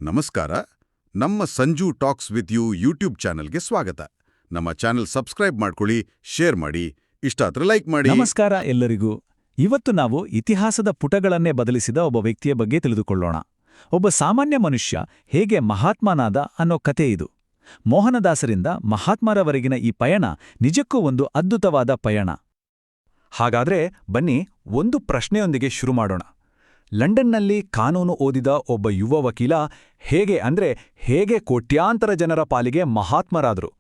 ನಮಸ್ಕಾರ. ನಮ್ಮ Sanju talks with you YouTube ಚಾನೆಲ್ಗೆ ಸ್ವಾಗತ. ನಮ್ಮ ಚಾನೆಲ್ ಸಬ್ಸ್ಕ್ರೈಬ್ ಮಾಡ್ಕೊಳ್ಳಿ, ಶೇರ್ ಮಾಡಿ, ಇಷ್ಟ ಆದ್ರೆ ಲೈಕ್ ಮಾಡಿ. ನಮಸ್ಕಾರ ಎಲ್ಲರಿಗೂ. ಇವತ್ತು ನಾವು ಇತಿಹಾಸದ ಪುಟಗಳನ್ನೇ ಬದಲಿಸಿದ ಒಬ್ಬ ವ್ಯಕ್ತಿಯ ಬಗ್ಗೆ ತಿಳಿದುಕೊಳ್ಳೋಣ. ಒಬ್ಬ ಸಾಮಾನ್ಯ ಮನುಷ್ಯ ಹೇಗೆ ಮಹಾತ್ಮನಾದ ಅನ್ನೋ ಕತೆ ಇದು. ಮೋಹನದಾಸರಿಂದ ಮಹಾತ್ಮರವರೆಗಿನ ಈ ಪಯಣ ನಿಜಕ್ಕೂ ಒಂದು ಅದ್ಭುತವಾದ ಪಯಣ. ಹಾಗಾದ್ರೆ ಬನ್ನಿ ಒಂದು ಪ್ರಶ್ನೆಯೊಂದಿಗೆ ಶುರು ಮಾಡೋಣ. ಲಂಡನ್ನಲ್ಲಿ ಕಾನೂನು ಓದಿದ ಒಬ್ಬ ಯುವ ವಕೀಲ ಹೇಗೆ ಕೋಟ್ಯಾಂತರ ಜನರ ಪಾಲಿಗೆ ಮಹಾತ್ಮರಾದರು?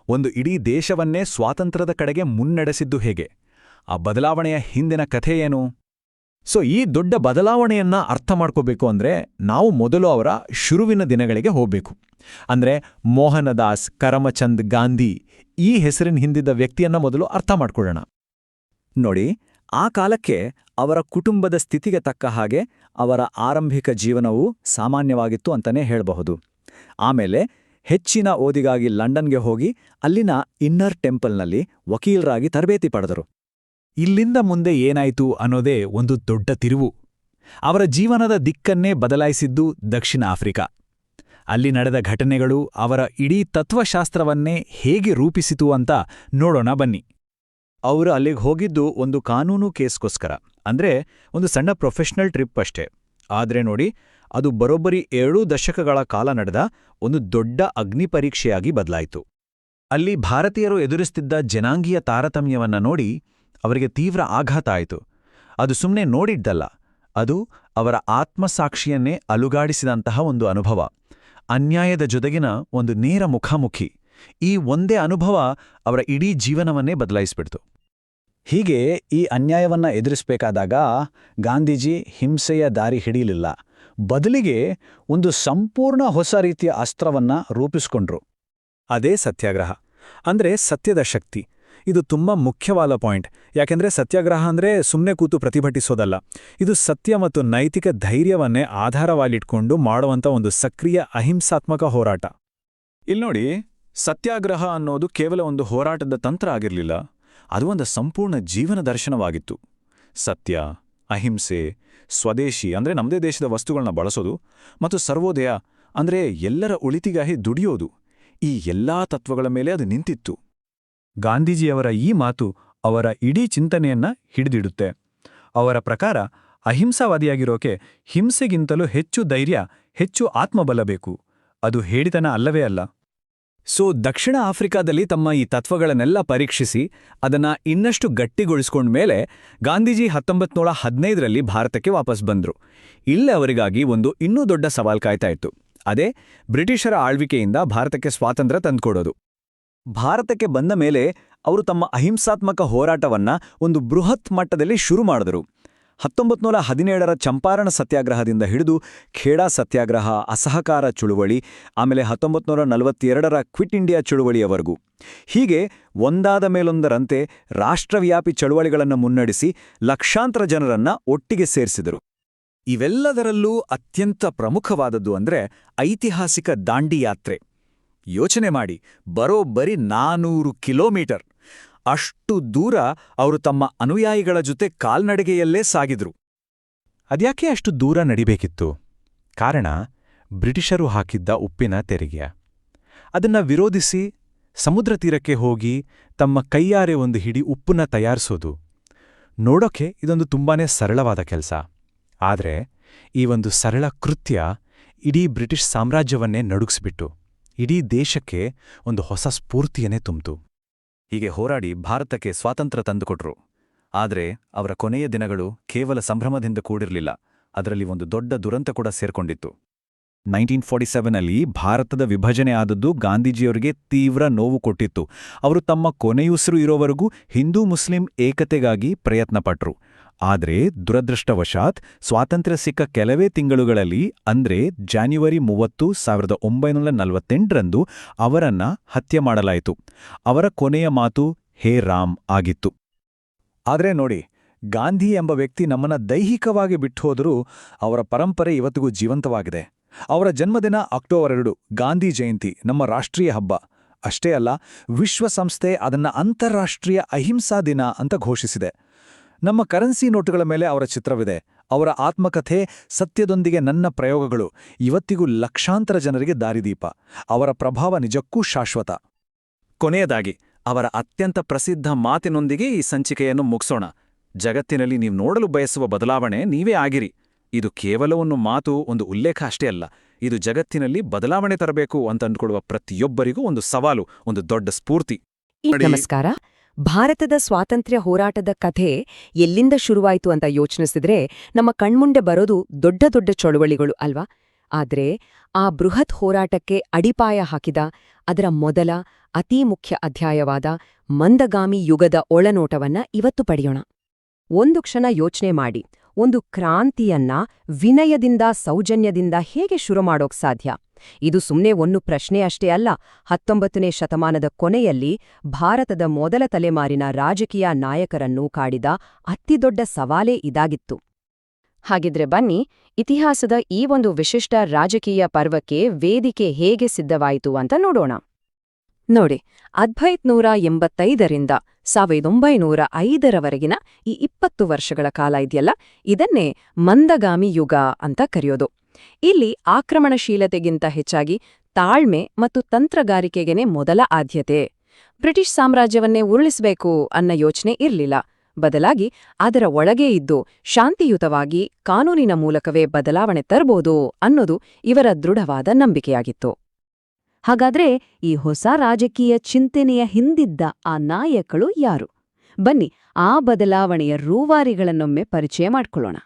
ಒಂದು ಇಡೀ ದೇಶವನ್ನೇ ಸ್ವಾತಂತ್ರ್ಯದ ಕಡೆಗೆ ಮುನ್ನಡೆಸಿದ್ದು ಹೇಗೆ? ಆ ಬದಲಾವಣೆಯ ಹಿಂದಿನ ಕಥೆ ಏನು? ಈ ದೊಡ್ಡ ಬದಲಾವಣೆಯನ್ನ ಅರ್ಥ ಮಾಡ್ಕೋಬೇಕು ಅಂದ್ರೆ ನಾವು ಮೊದಲು ಅವರ ಶುರುವಿನ ದಿನಗಳಿಗೆ ಹೋಗ್ಬೇಕು. ಅಂದ್ರೆ ಮೋಹನದಾಸ್ ಕರಮಚಂದ್ ಗಾಂಧಿ ಈ ಹೆಸರಿನ ಹಿಂದಿದ್ದ ವ್ಯಕ್ತಿಯನ್ನ ಮೊದಲು ಅರ್ಥ ಮಾಡ್ಕೊಳ್ಳೋಣ. ನೋಡಿ, ಆ ಕಾಲಕ್ಕೆ ಅವರ ಕುಟುಂಬದ ಸ್ಥಿತಿಗೆ ತಕ್ಕ ಹಾಗೆ ಅವರ ಆರಂಭಿಕ ಜೀವನವೂ ಸಾಮಾನ್ಯವಾಗಿತ್ತು ಅಂತಲೇ ಹೇಳಬಹುದು. ಆಮೇಲೆ ಹೆಚ್ಚಿನ ಓದಿಗಾಗಿ ಲಂಡನ್ಗೆ ಹೋಗಿ ಅಲ್ಲಿನ ಇನ್ನರ್ ಟೆಂಪಲ್ನಲ್ಲಿ ವಕೀಲರಾಗಿ ತರಬೇತಿ ಪಡೆದರು. ಇಲ್ಲಿಂದ ಮುಂದೆ ಏನಾಯಿತು ಅನ್ನೋದೇ ಒಂದು ದೊಡ್ಡ ತಿರುವು. ಅವರ ಜೀವನದ ದಿಕ್ಕನ್ನೇ ಬದಲಾಯಿಸಿದ್ದು ದಕ್ಷಿಣ ಆಫ್ರಿಕಾ. ಅಲ್ಲಿ ನಡೆದ ಘಟನೆಗಳು ಅವರ ಇಡೀ ತತ್ವಶಾಸ್ತ್ರವನ್ನೇ ಹೇಗೆ ರೂಪಿಸಿತು ಅಂತ ನೋಡೋಣ ಬನ್ನಿ. ಅವರು ಅಲ್ಲಿಗೆ ಹೋಗಿದ್ದು ಒಂದು ಕಾನೂನು ಕೇಸ್ಗೋಸ್ಕರ, ಅಂದ್ರೆ ಒಂದು ಸಣ್ಣ ಪ್ರೊಫೆಷನಲ್ ಟ್ರಿಪ್ ಅಷ್ಟೇ. ಆದ್ರೆ ನೋಡಿ, ಅದು ಬರೋಬ್ಬರಿ 7 ದಶಕಗಳ ಕಾಲ ನಡೆದ ಒಂದು ದೊಡ್ಡ ಅಗ್ನಿಪರೀಕ್ಷೆಯಾಗಿ ಬದಲಾಯಿತು. ಅಲ್ಲಿ ಭಾರತೀಯರು ಎದುರಿಸ್ತಿದ್ದ ಜನಾಂಗೀಯ ತಾರತಮ್ಯವನ್ನ ನೋಡಿ ಅವರಿಗೆ ತೀವ್ರ ಆಘಾತ ಆಯಿತು. ಅದು ಸುಮ್ಮನೆ ನೋಡಿದ್ದಲ್ಲ, ಅದು ಅವರ ಆತ್ಮಸಾಕ್ಷಿಯನ್ನೇ ಅಲುಗಾಡಿಸಿದಂತಹ ಒಂದು ಅನುಭವ, ಅನ್ಯಾಯದ ಜೊತೆಗಿನ ಒಂದು ನೇರ ಮುಖಾಮುಖಿ. ಈ ಒಂದೇ ಅನುಭವ ಅವರ ಇಡೀ ಜೀವನವನ್ನೇ ಬದಲಾಯಿಸ್ಬಿಡ್ತು. ಹೀಗೆ ಈ ಅನ್ಯಾಯವನ್ನ ಎದುರಿಸಬೇಕಾದಾಗ ಗಾಂಧೀಜಿ ಹಿಂಸೆಯ ದಾರಿ ಹಿಡಿಯಲಿಲ್ಲ. ಬದಲಿಗೆ ಒಂದು ಸಂಪೂರ್ಣ ಹೊಸ ರೀತಿಯ ಅಸ್ತ್ರವನ್ನ ರೂಪಿಸ್ಕೊಂಡ್ರು. ಅದೇ ಸತ್ಯಾಗ್ರಹ, ಅಂದ್ರೆ ಸತ್ಯದ ಶಕ್ತಿ. ಇದು ತುಂಬಾ ಮುಖ್ಯವಾದ ಪಾಯಿಂಟ್. ಯಾಕೆಂದ್ರೆ ಸತ್ಯಾಗ್ರಹ ಅಂದ್ರೆ ಸುಮ್ಮನೆ ಕೂತು ಪ್ರತಿಭಟಿಸೋದಲ್ಲ. ಇದು ಸತ್ಯ ಮತ್ತು ನೈತಿಕ ಧೈರ್ಯವನ್ನೇ ಆಧಾರವಾಗಿಟ್ಕೊಂಡು ಮಾಡುವಂಥ ಒಂದು ಸಕ್ರಿಯ ಅಹಿಂಸಾತ್ಮಕ ಹೋರಾಟ. ಇಲ್ನೋಡಿ, ಸತ್ಯಾಗ್ರಹ ಅನ್ನೋದು ಕೇವಲ ಒಂದು ಹೋರಾಟದ ತಂತ್ರ ಆಗಿರಲಿಲ್ಲ, ಅದು ಒಂದು ಸಂಪೂರ್ಣ ಜೀವನ ದರ್ಶನವಾಗಿತ್ತು. ಸತ್ಯ, ಅಹಿಂಸೆ, ಸ್ವದೇಶಿ ಅಂದ್ರೆ ನಮ್ಮದೇ ದೇಶದ ವಸ್ತುಗಳನ್ನ ಬಳಸೋದು, ಮತ್ತು ಸರ್ವೋದಯ ಅಂದ್ರೆ ಎಲ್ಲರ ಒಳಿತಿಗಾಗಿ ದುಡಿಯೋದು, ಈ ಎಲ್ಲಾ ತತ್ವಗಳ ಮೇಲೆ ಅದು ನಿಂತಿತ್ತು. ಗಾಂಧೀಜಿಯವರ ಈ ಮಾತು ಅವರ ಇಡೀ ಚಿಂತನೆಯನ್ನ ಹಿಡಿದಿಡುತ್ತೆ. ಅವರ ಪ್ರಕಾರ ಅಹಿಂಸಾವಾದಿಯಾಗಿರೋಕೆ ಹಿಂಸೆಗಿಂತಲೂ ಹೆಚ್ಚು ಧೈರ್ಯ, ಹೆಚ್ಚು ಆತ್ಮಬಲ ಬೇಕು. ಅದು ಹೇಳಿತನ ಅಲ್ಲವೇ ಅಲ್ಲ. ದಕ್ಷಿಣ ಆಫ್ರಿಕಾದಲ್ಲಿ ತಮ್ಮ ಈ ತತ್ವಗಳನ್ನೆಲ್ಲ ಪರೀಕ್ಷಿಸಿ ಅದನ್ನ ಇನ್ನಷ್ಟು ಗಟ್ಟಿಗೊಳಿಸ್ಕೊಂಡ್ಮೇಲೆ ಗಾಂಧೀಜಿ 1915ರಲ್ಲಿ ಭಾರತಕ್ಕೆ ವಾಪಸ್ ಬಂದ್ರು. ಇಲ್ಲೇ ಅವರಿಗಾಗಿ ಒಂದು ಇನ್ನೂ ದೊಡ್ಡ ಸವಾಲ್ ಕಾಯ್ತಾ ಇತ್ತು. ಅದೇ ಬ್ರಿಟಿಷರ ಆಳ್ವಿಕೆಯಿಂದ ಭಾರತಕ್ಕೆ ಸ್ವಾತಂತ್ರ್ಯ ತಂದುಕೊಡೋದು. ಭಾರತಕ್ಕೆ ಬಂದ ಮೇಲೆ ಅವರು ತಮ್ಮ ಅಹಿಂಸಾತ್ಮಕ ಹೋರಾಟವನ್ನ ಒಂದು ಬೃಹತ್ ಮಟ್ಟದಲ್ಲಿ ಶುರು ಮಾಡಿದರು. 1917ರ ಚಂಪಾರಣ ಸತ್ಯಾಗ್ರಹದಿಂದ ಹಿಡಿದು ಖೇಡಾ ಸತ್ಯಾಗ್ರಹ, ಅಸಹಕಾರ ಚಳುವಳಿ, ಆಮೇಲೆ 1942ರ ಕ್ವಿಟ್ ಇಂಡಿಯಾ ಚಳುವಳಿಯವರೆಗೂ. ಹೀಗೆ ಒಂದಾದ ಮೇಲೊಂದರಂತೆ ರಾಷ್ಟ್ರವ್ಯಾಪಿ ಚಳುವಳಿಗಳನ್ನು ಮುನ್ನಡೆಸಿ ಲಕ್ಷಾಂತರ ಜನರನ್ನ ಒಟ್ಟಿಗೆ ಸೇರಿಸಿದರು. ಇವೆಲ್ಲದರಲ್ಲೂ ಅತ್ಯಂತ ಪ್ರಮುಖವಾದದ್ದು ಅಂದ್ರೆ ಐತಿಹಾಸಿಕ ದಾಂಡಿ ಯಾತ್ರೆ. ಯೋಚನೆ ಮಾಡಿ, ಬರೋಬ್ಬರಿ 400 ಕಿಲೋಮೀಟರ್. ಅಷ್ಟು ದೂರ ಅವರು ತಮ್ಮ ಅನುಯಾಯಿಗಳ ಜೊತೆ ಕಾಲ್ನಡಿಗೆಯಲ್ಲೇ ಸಾಗಿದ್ರು. ಅದ್ಯಾಕೆ ಅಷ್ಟು ದೂರ ನಡಿಬೇಕಿತ್ತು? ಕಾರಣ ಬ್ರಿಟಿಷರು ಹಾಕಿದ್ದ ಉಪ್ಪಿನ ತೆರಿಗೆ. ಅದನ್ನ ವಿರೋಧಿಸಿ ಸಮುದ್ರ ತೀರಕ್ಕೆ ಹೋಗಿ ತಮ್ಮ ಕೈಯಾರೆ ಒಂದು ಹಿಡಿ ಉಪ್ಪನ್ನ ತಯಾರಿಸೋದು. ನೋಡೋಕೆ ಇದೊಂದು ತುಂಬಾನೇ ಸರಳವಾದ ಕೆಲಸ. ಆದ್ರೆ ಈ ಒಂದು ಸರಳ ಕೃತ್ಯ ಇಡೀ ಬ್ರಿಟಿಷ್ ಸಾಮ್ರಾಜ್ಯವನ್ನೇ ನಡುಗಿಸ್ಬಿಟ್ಟು ಇಡೀ ದೇಶಕ್ಕೆ ಒಂದು ಹೊಸ ಸ್ಫೂರ್ತಿಯನ್ನೇ ತುಂಬಿತು. ಹೀಗೆ ಹೋರಾಡಿ ಭಾರತಕ್ಕೆ ಸ್ವಾತಂತ್ರ್ಯ ತಂದುಕೊಟ್ರು. ಆದರೆ ಅವರ ಕೊನೆಯ ದಿನಗಳು ಕೇವಲ ಸಂಭ್ರಮದಿಂದ ಕೂಡಿರಲಿಲ್ಲ, ಅದರಲ್ಲಿ ಒಂದು ದೊಡ್ಡ ದುರಂತ ಕೂಡ ಸೇರ್ಕೊಂಡಿತ್ತು. 1947ನಲ್ಲಿ ಭಾರತದ ವಿಭಜನೆ ಆದದ್ದು ಗಾಂಧೀಜಿಯವರಿಗೆ ತೀವ್ರ ನೋವು ಕೊಟ್ಟಿತ್ತು. ಅವರು ತಮ್ಮ ಕೊನೆಯುಸಿರು ಇರೋವರೆಗೂ ಹಿಂದೂ ಮುಸ್ಲಿಂ ಏಕತೆಗಾಗಿ ಪ್ರಯತ್ನಪಟ್ರು. ಆದರೆ ದುರದೃಷ್ಟವಶಾತ್ ಸ್ವಾತಂತ್ರ್ಯ ಸಿಕ್ಕ ಕೆಲವೇ ತಿಂಗಳುಗಳಲ್ಲಿ, ಅಂದ್ರೆ ಜಾನ್ಯುವರಿ 30, 1948ರಂದು ಅವರನ್ನ ಹತ್ಯೆ ಮಾಡಲಾಯಿತು. ಅವರ ಕೊನೆಯ ಮಾತು ಹೇ ರಾಮ್ ಆಗಿತ್ತು. ಆದ್ರೆ ನೋಡಿ, ಗಾಂಧಿ ಎಂಬ ವ್ಯಕ್ತಿ ನಮ್ಮನ್ನ ದೈಹಿಕವಾಗಿ ಬಿಟ್ಟುಹೋದರೂ ಅವರ ಪರಂಪರೆ ಇವತ್ತಿಗೂ ಜೀವಂತವಾಗಿದೆ. ಅವರ ಜನ್ಮದಿನ ಅಕ್ಟೋಬರ್ 2, ಗಾಂಧಿ ಜಯಂತಿ, ನಮ್ಮ ರಾಷ್ಟ್ರೀಯ ಹಬ್ಬ. ಅಷ್ಟೇ ಅಲ್ಲ, ವಿಶ್ವಸಂಸ್ಥೆ ಅದನ್ನ ಅಂತಾರಾಷ್ಟ್ರೀಯ ಅಹಿಂಸಾ ದಿನ ಅಂತ ಘೋಷಿಸಿದೆ. ನಮ್ಮ ಕರೆನ್ಸಿ ನೋಟುಗಳ ಮೇಲೆ ಅವರ ಚಿತ್ರವಿದೆ. ಅವರ ಆತ್ಮಕಥೆ ಸತ್ಯದೊಂದಿಗೆ ನನ್ನ ಪ್ರಯೋಗಗಳು ಇವತ್ತಿಗೂ ಲಕ್ಷಾಂತರ ಜನರಿಗೆ ದಾರಿದೀಪ. ಅವರ ಪ್ರಭಾವ ನಿಜಕ್ಕೂ ಶಾಶ್ವತ. ಕೊನೆಯದಾಗಿ ಅವರ ಅತ್ಯಂತ ಪ್ರಸಿದ್ಧ ಮಾತಿನೊಂದಿಗೆ ಈ ಸಂಚಿಕೆಯನ್ನು ಮುಗಿಸೋಣ. ಜಗತ್ತಿನಲ್ಲಿ ನೀವು ನೋಡಲು ಬಯಸುವ ಬದಲಾವಣೆ ನೀವೇ ಆಗಿರಿ. ಇದು ಕೇವಲ ಒಂದು ಮಾತು, ಒಂದು ಉಲ್ಲೇಖ ಅಷ್ಟೇ ಅಲ್ಲ. ಇದು ಜಗತ್ತಿನಲ್ಲಿ ಬದಲಾವಣೆ ತರಬೇಕು ಅಂತ ಅಂದ್ಕೊಳ್ಳುವ ಪ್ರತಿಯೊಬ್ಬರಿಗೂ ಒಂದು ಸವಾಲು, ಒಂದು ದೊಡ್ಡ ಸ್ಫೂರ್ತಿ. ನಮಸ್ಕಾರ. ಭಾರತದ ಸ್ವಾತಂತ್ರ್ಯ ಹೋರಾಟದ ಕಥೆ ಎಲ್ಲಿಂದ ಶುರುವಾಯಿತು ಅಂತ ಯೋಚನಿಸಿದ್ರೆ ನಮ್ಮ ಕಣ್ಮುಂದೆ ಬರೋದು ದೊಡ್ಡ ದೊಡ್ಡ ಚಳುವಳಿಗಳು ಅಲ್ವಾ? ಆದ್ರೆ ಆ ಬೃಹತ್ ಹೋರಾಟಕ್ಕೆ ಅಡಿಪಾಯ ಹಾಕಿದ ಅದರ ಮೊದಲ ಅತೀ ಮುಖ್ಯ ಅಧ್ಯಾಯವಾದ ಮಂದಗಾಮಿ ಯುಗದ ಒಳನೋಟವನ್ನ ಇವತ್ತು ಪಡೆಯೋಣ. ಒಂದು ಕ್ಷಣ ಯೋಚನೆ ಮಾಡಿ, ಒಂದು ಕ್ರಾಂತಿಯನ್ನ ವಿನಯದಿಂದ, ಸೌಜನ್ಯದಿಂದ ಹೇಗೆ ಶುರು ಮಾಡೋಕ್ ಸಾಧ್ಯ? ಇದು ಸುಮ್ನೆ ಒಂದು ಪ್ರಶ್ನೆ ಅಷ್ಟೇ ಅಲ್ಲ. 19ನೇ ಶತಮಾನದ ಕೊನೆಯಲ್ಲಿ ಭಾರತದ ಮೊದಲ ತಲೆಮಾರಿನ ರಾಜಕೀಯ ನಾಯಕರನ್ನು ಕಾಡಿದ ಅತಿದೊಡ್ಡ ಸವಾಲೇ ಇದಾಗಿತ್ತು. ಹಾಗಿದ್ರೆ ಬನ್ನಿ, ಇತಿಹಾಸದ ಈ ಒಂದು ವಿಶಿಷ್ಟ ರಾಜಕೀಯ ಪರ್ವಕ್ಕೆ ವೇದಿಕೆ ಹೇಗೆ ಸಿದ್ಧವಾಯಿತು ಅಂತ ನೋಡೋಣ. ನೋಡಿ, 1885ರಿಂದ 1905ರವರೆಗಿನ ಈ 20 ವರ್ಷಗಳ ಕಾಲ ಇದೆಯಲ್ಲ, ಇದನ್ನೇ ಮಂದಗಾಮಿ ಯುಗ ಅಂತ ಕರೆಯೋದು. ಇಲ್ಲಿ ಆಕ್ರಮಣಶೀಲತೆಗಿಂತ ಹೆಚ್ಚಾಗಿ ತಾಳ್ಮೆ ಮತ್ತು ತಂತ್ರಗಾರಿಕೆಗೆನೆ ಮೊದಲ ಆದ್ಯತೆ. ಬ್ರಿಟಿಷ್ ಸಾಮ್ರಾಜ್ಯವನ್ನೇ ಉರುಳಿಸಬೇಕು ಅನ್ನೋ ಯೋಚನೆ ಇರಲಿಲ್ಲ. ಬದಲಾಗಿ ಅದರ ಒಳಗೇ ಇದ್ದು ಶಾಂತಿಯುತವಾಗಿ ಕಾನೂನಿನ ಮೂಲಕವೇ ಬದಲಾವಣೆ ತರಬಹುದು ಅನ್ನೋದು ಇವರ ದೃಢವಾದ ನಂಬಿಕೆಯಾಗಿತ್ತು. ಹಾಗಾದ್ರೆ ಈ ಹೊಸ ರಾಜಕೀಯ ಚಿಂತನೆಯ ಹಿಂದಿದ್ದ ಆ ನಾಯಕರು ಯಾರು? ಬನ್ನಿ, ಆ ಬದಲಾವಣೆಯ ರೂವಾರಿಗಳನ್ನೊಮ್ಮೆ ಪರಿಚಯ ಮಾಡ್ಕೊಳ್ಳೋಣ.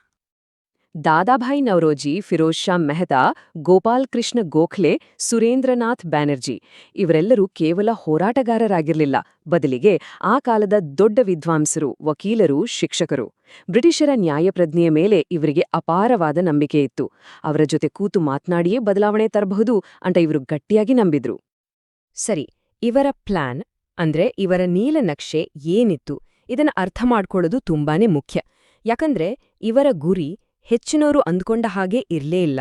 ದಾದಾಭಾಯಿ ನವರೋಜಿ, ಫಿರೋಜ್ ಶಾ ಮೆಹ್ತಾ, ಗೋಪಾಲ್ ಕೃಷ್ಣ ಗೋಖಲೆ, ಸುರೇಂದ್ರನಾಥ್ ಬ್ಯಾನರ್ಜಿ ಇವರೆಲ್ಲರೂ ಕೇವಲ ಹೋರಾಟಗಾರರಾಗಿರಲಿಲ್ಲ, ಬದಲಿಗೆ ಆ ಕಾಲದ ದೊಡ್ಡ ವಿದ್ವಾಂಸರು, ವಕೀಲರು, ಶಿಕ್ಷಕರು. ಬ್ರಿಟಿಷರ ನ್ಯಾಯಪ್ರಜ್ಞೆಯ ಮೇಲೆ ಇವರಿಗೆ ಅಪಾರವಾದ ನಂಬಿಕೆ ಇತ್ತು. ಅವರ ಜೊತೆ ಕೂತು ಮಾತನಾಡಿಯೇ ಬದಲಾವಣೆ ತರಬಹುದು ಅಂತ ಇವರು ಗಟ್ಟಿಯಾಗಿ ನಂಬಿದ್ರು. ಸರಿ, ಇವರ ಪ್ಲಾನ್ ಅಂದ್ರೆ ಇವರ ನೀಲನಕ್ಷೆ ಏನಿತ್ತು? ಇದನ್ನ ಅರ್ಥ ಮಾಡ್ಕೊಳ್ಳೋದು ತುಂಬಾನೇ ಮುಖ್ಯ. ಯಾಕಂದ್ರೆ ಇವರ ಗುರಿ ಹೆಚ್ಚಿನೋರು ಅಂದ್ಕೊಂಡ ಹಾಗೆ ಇರ್ಲೇ ಇಲ್ಲ.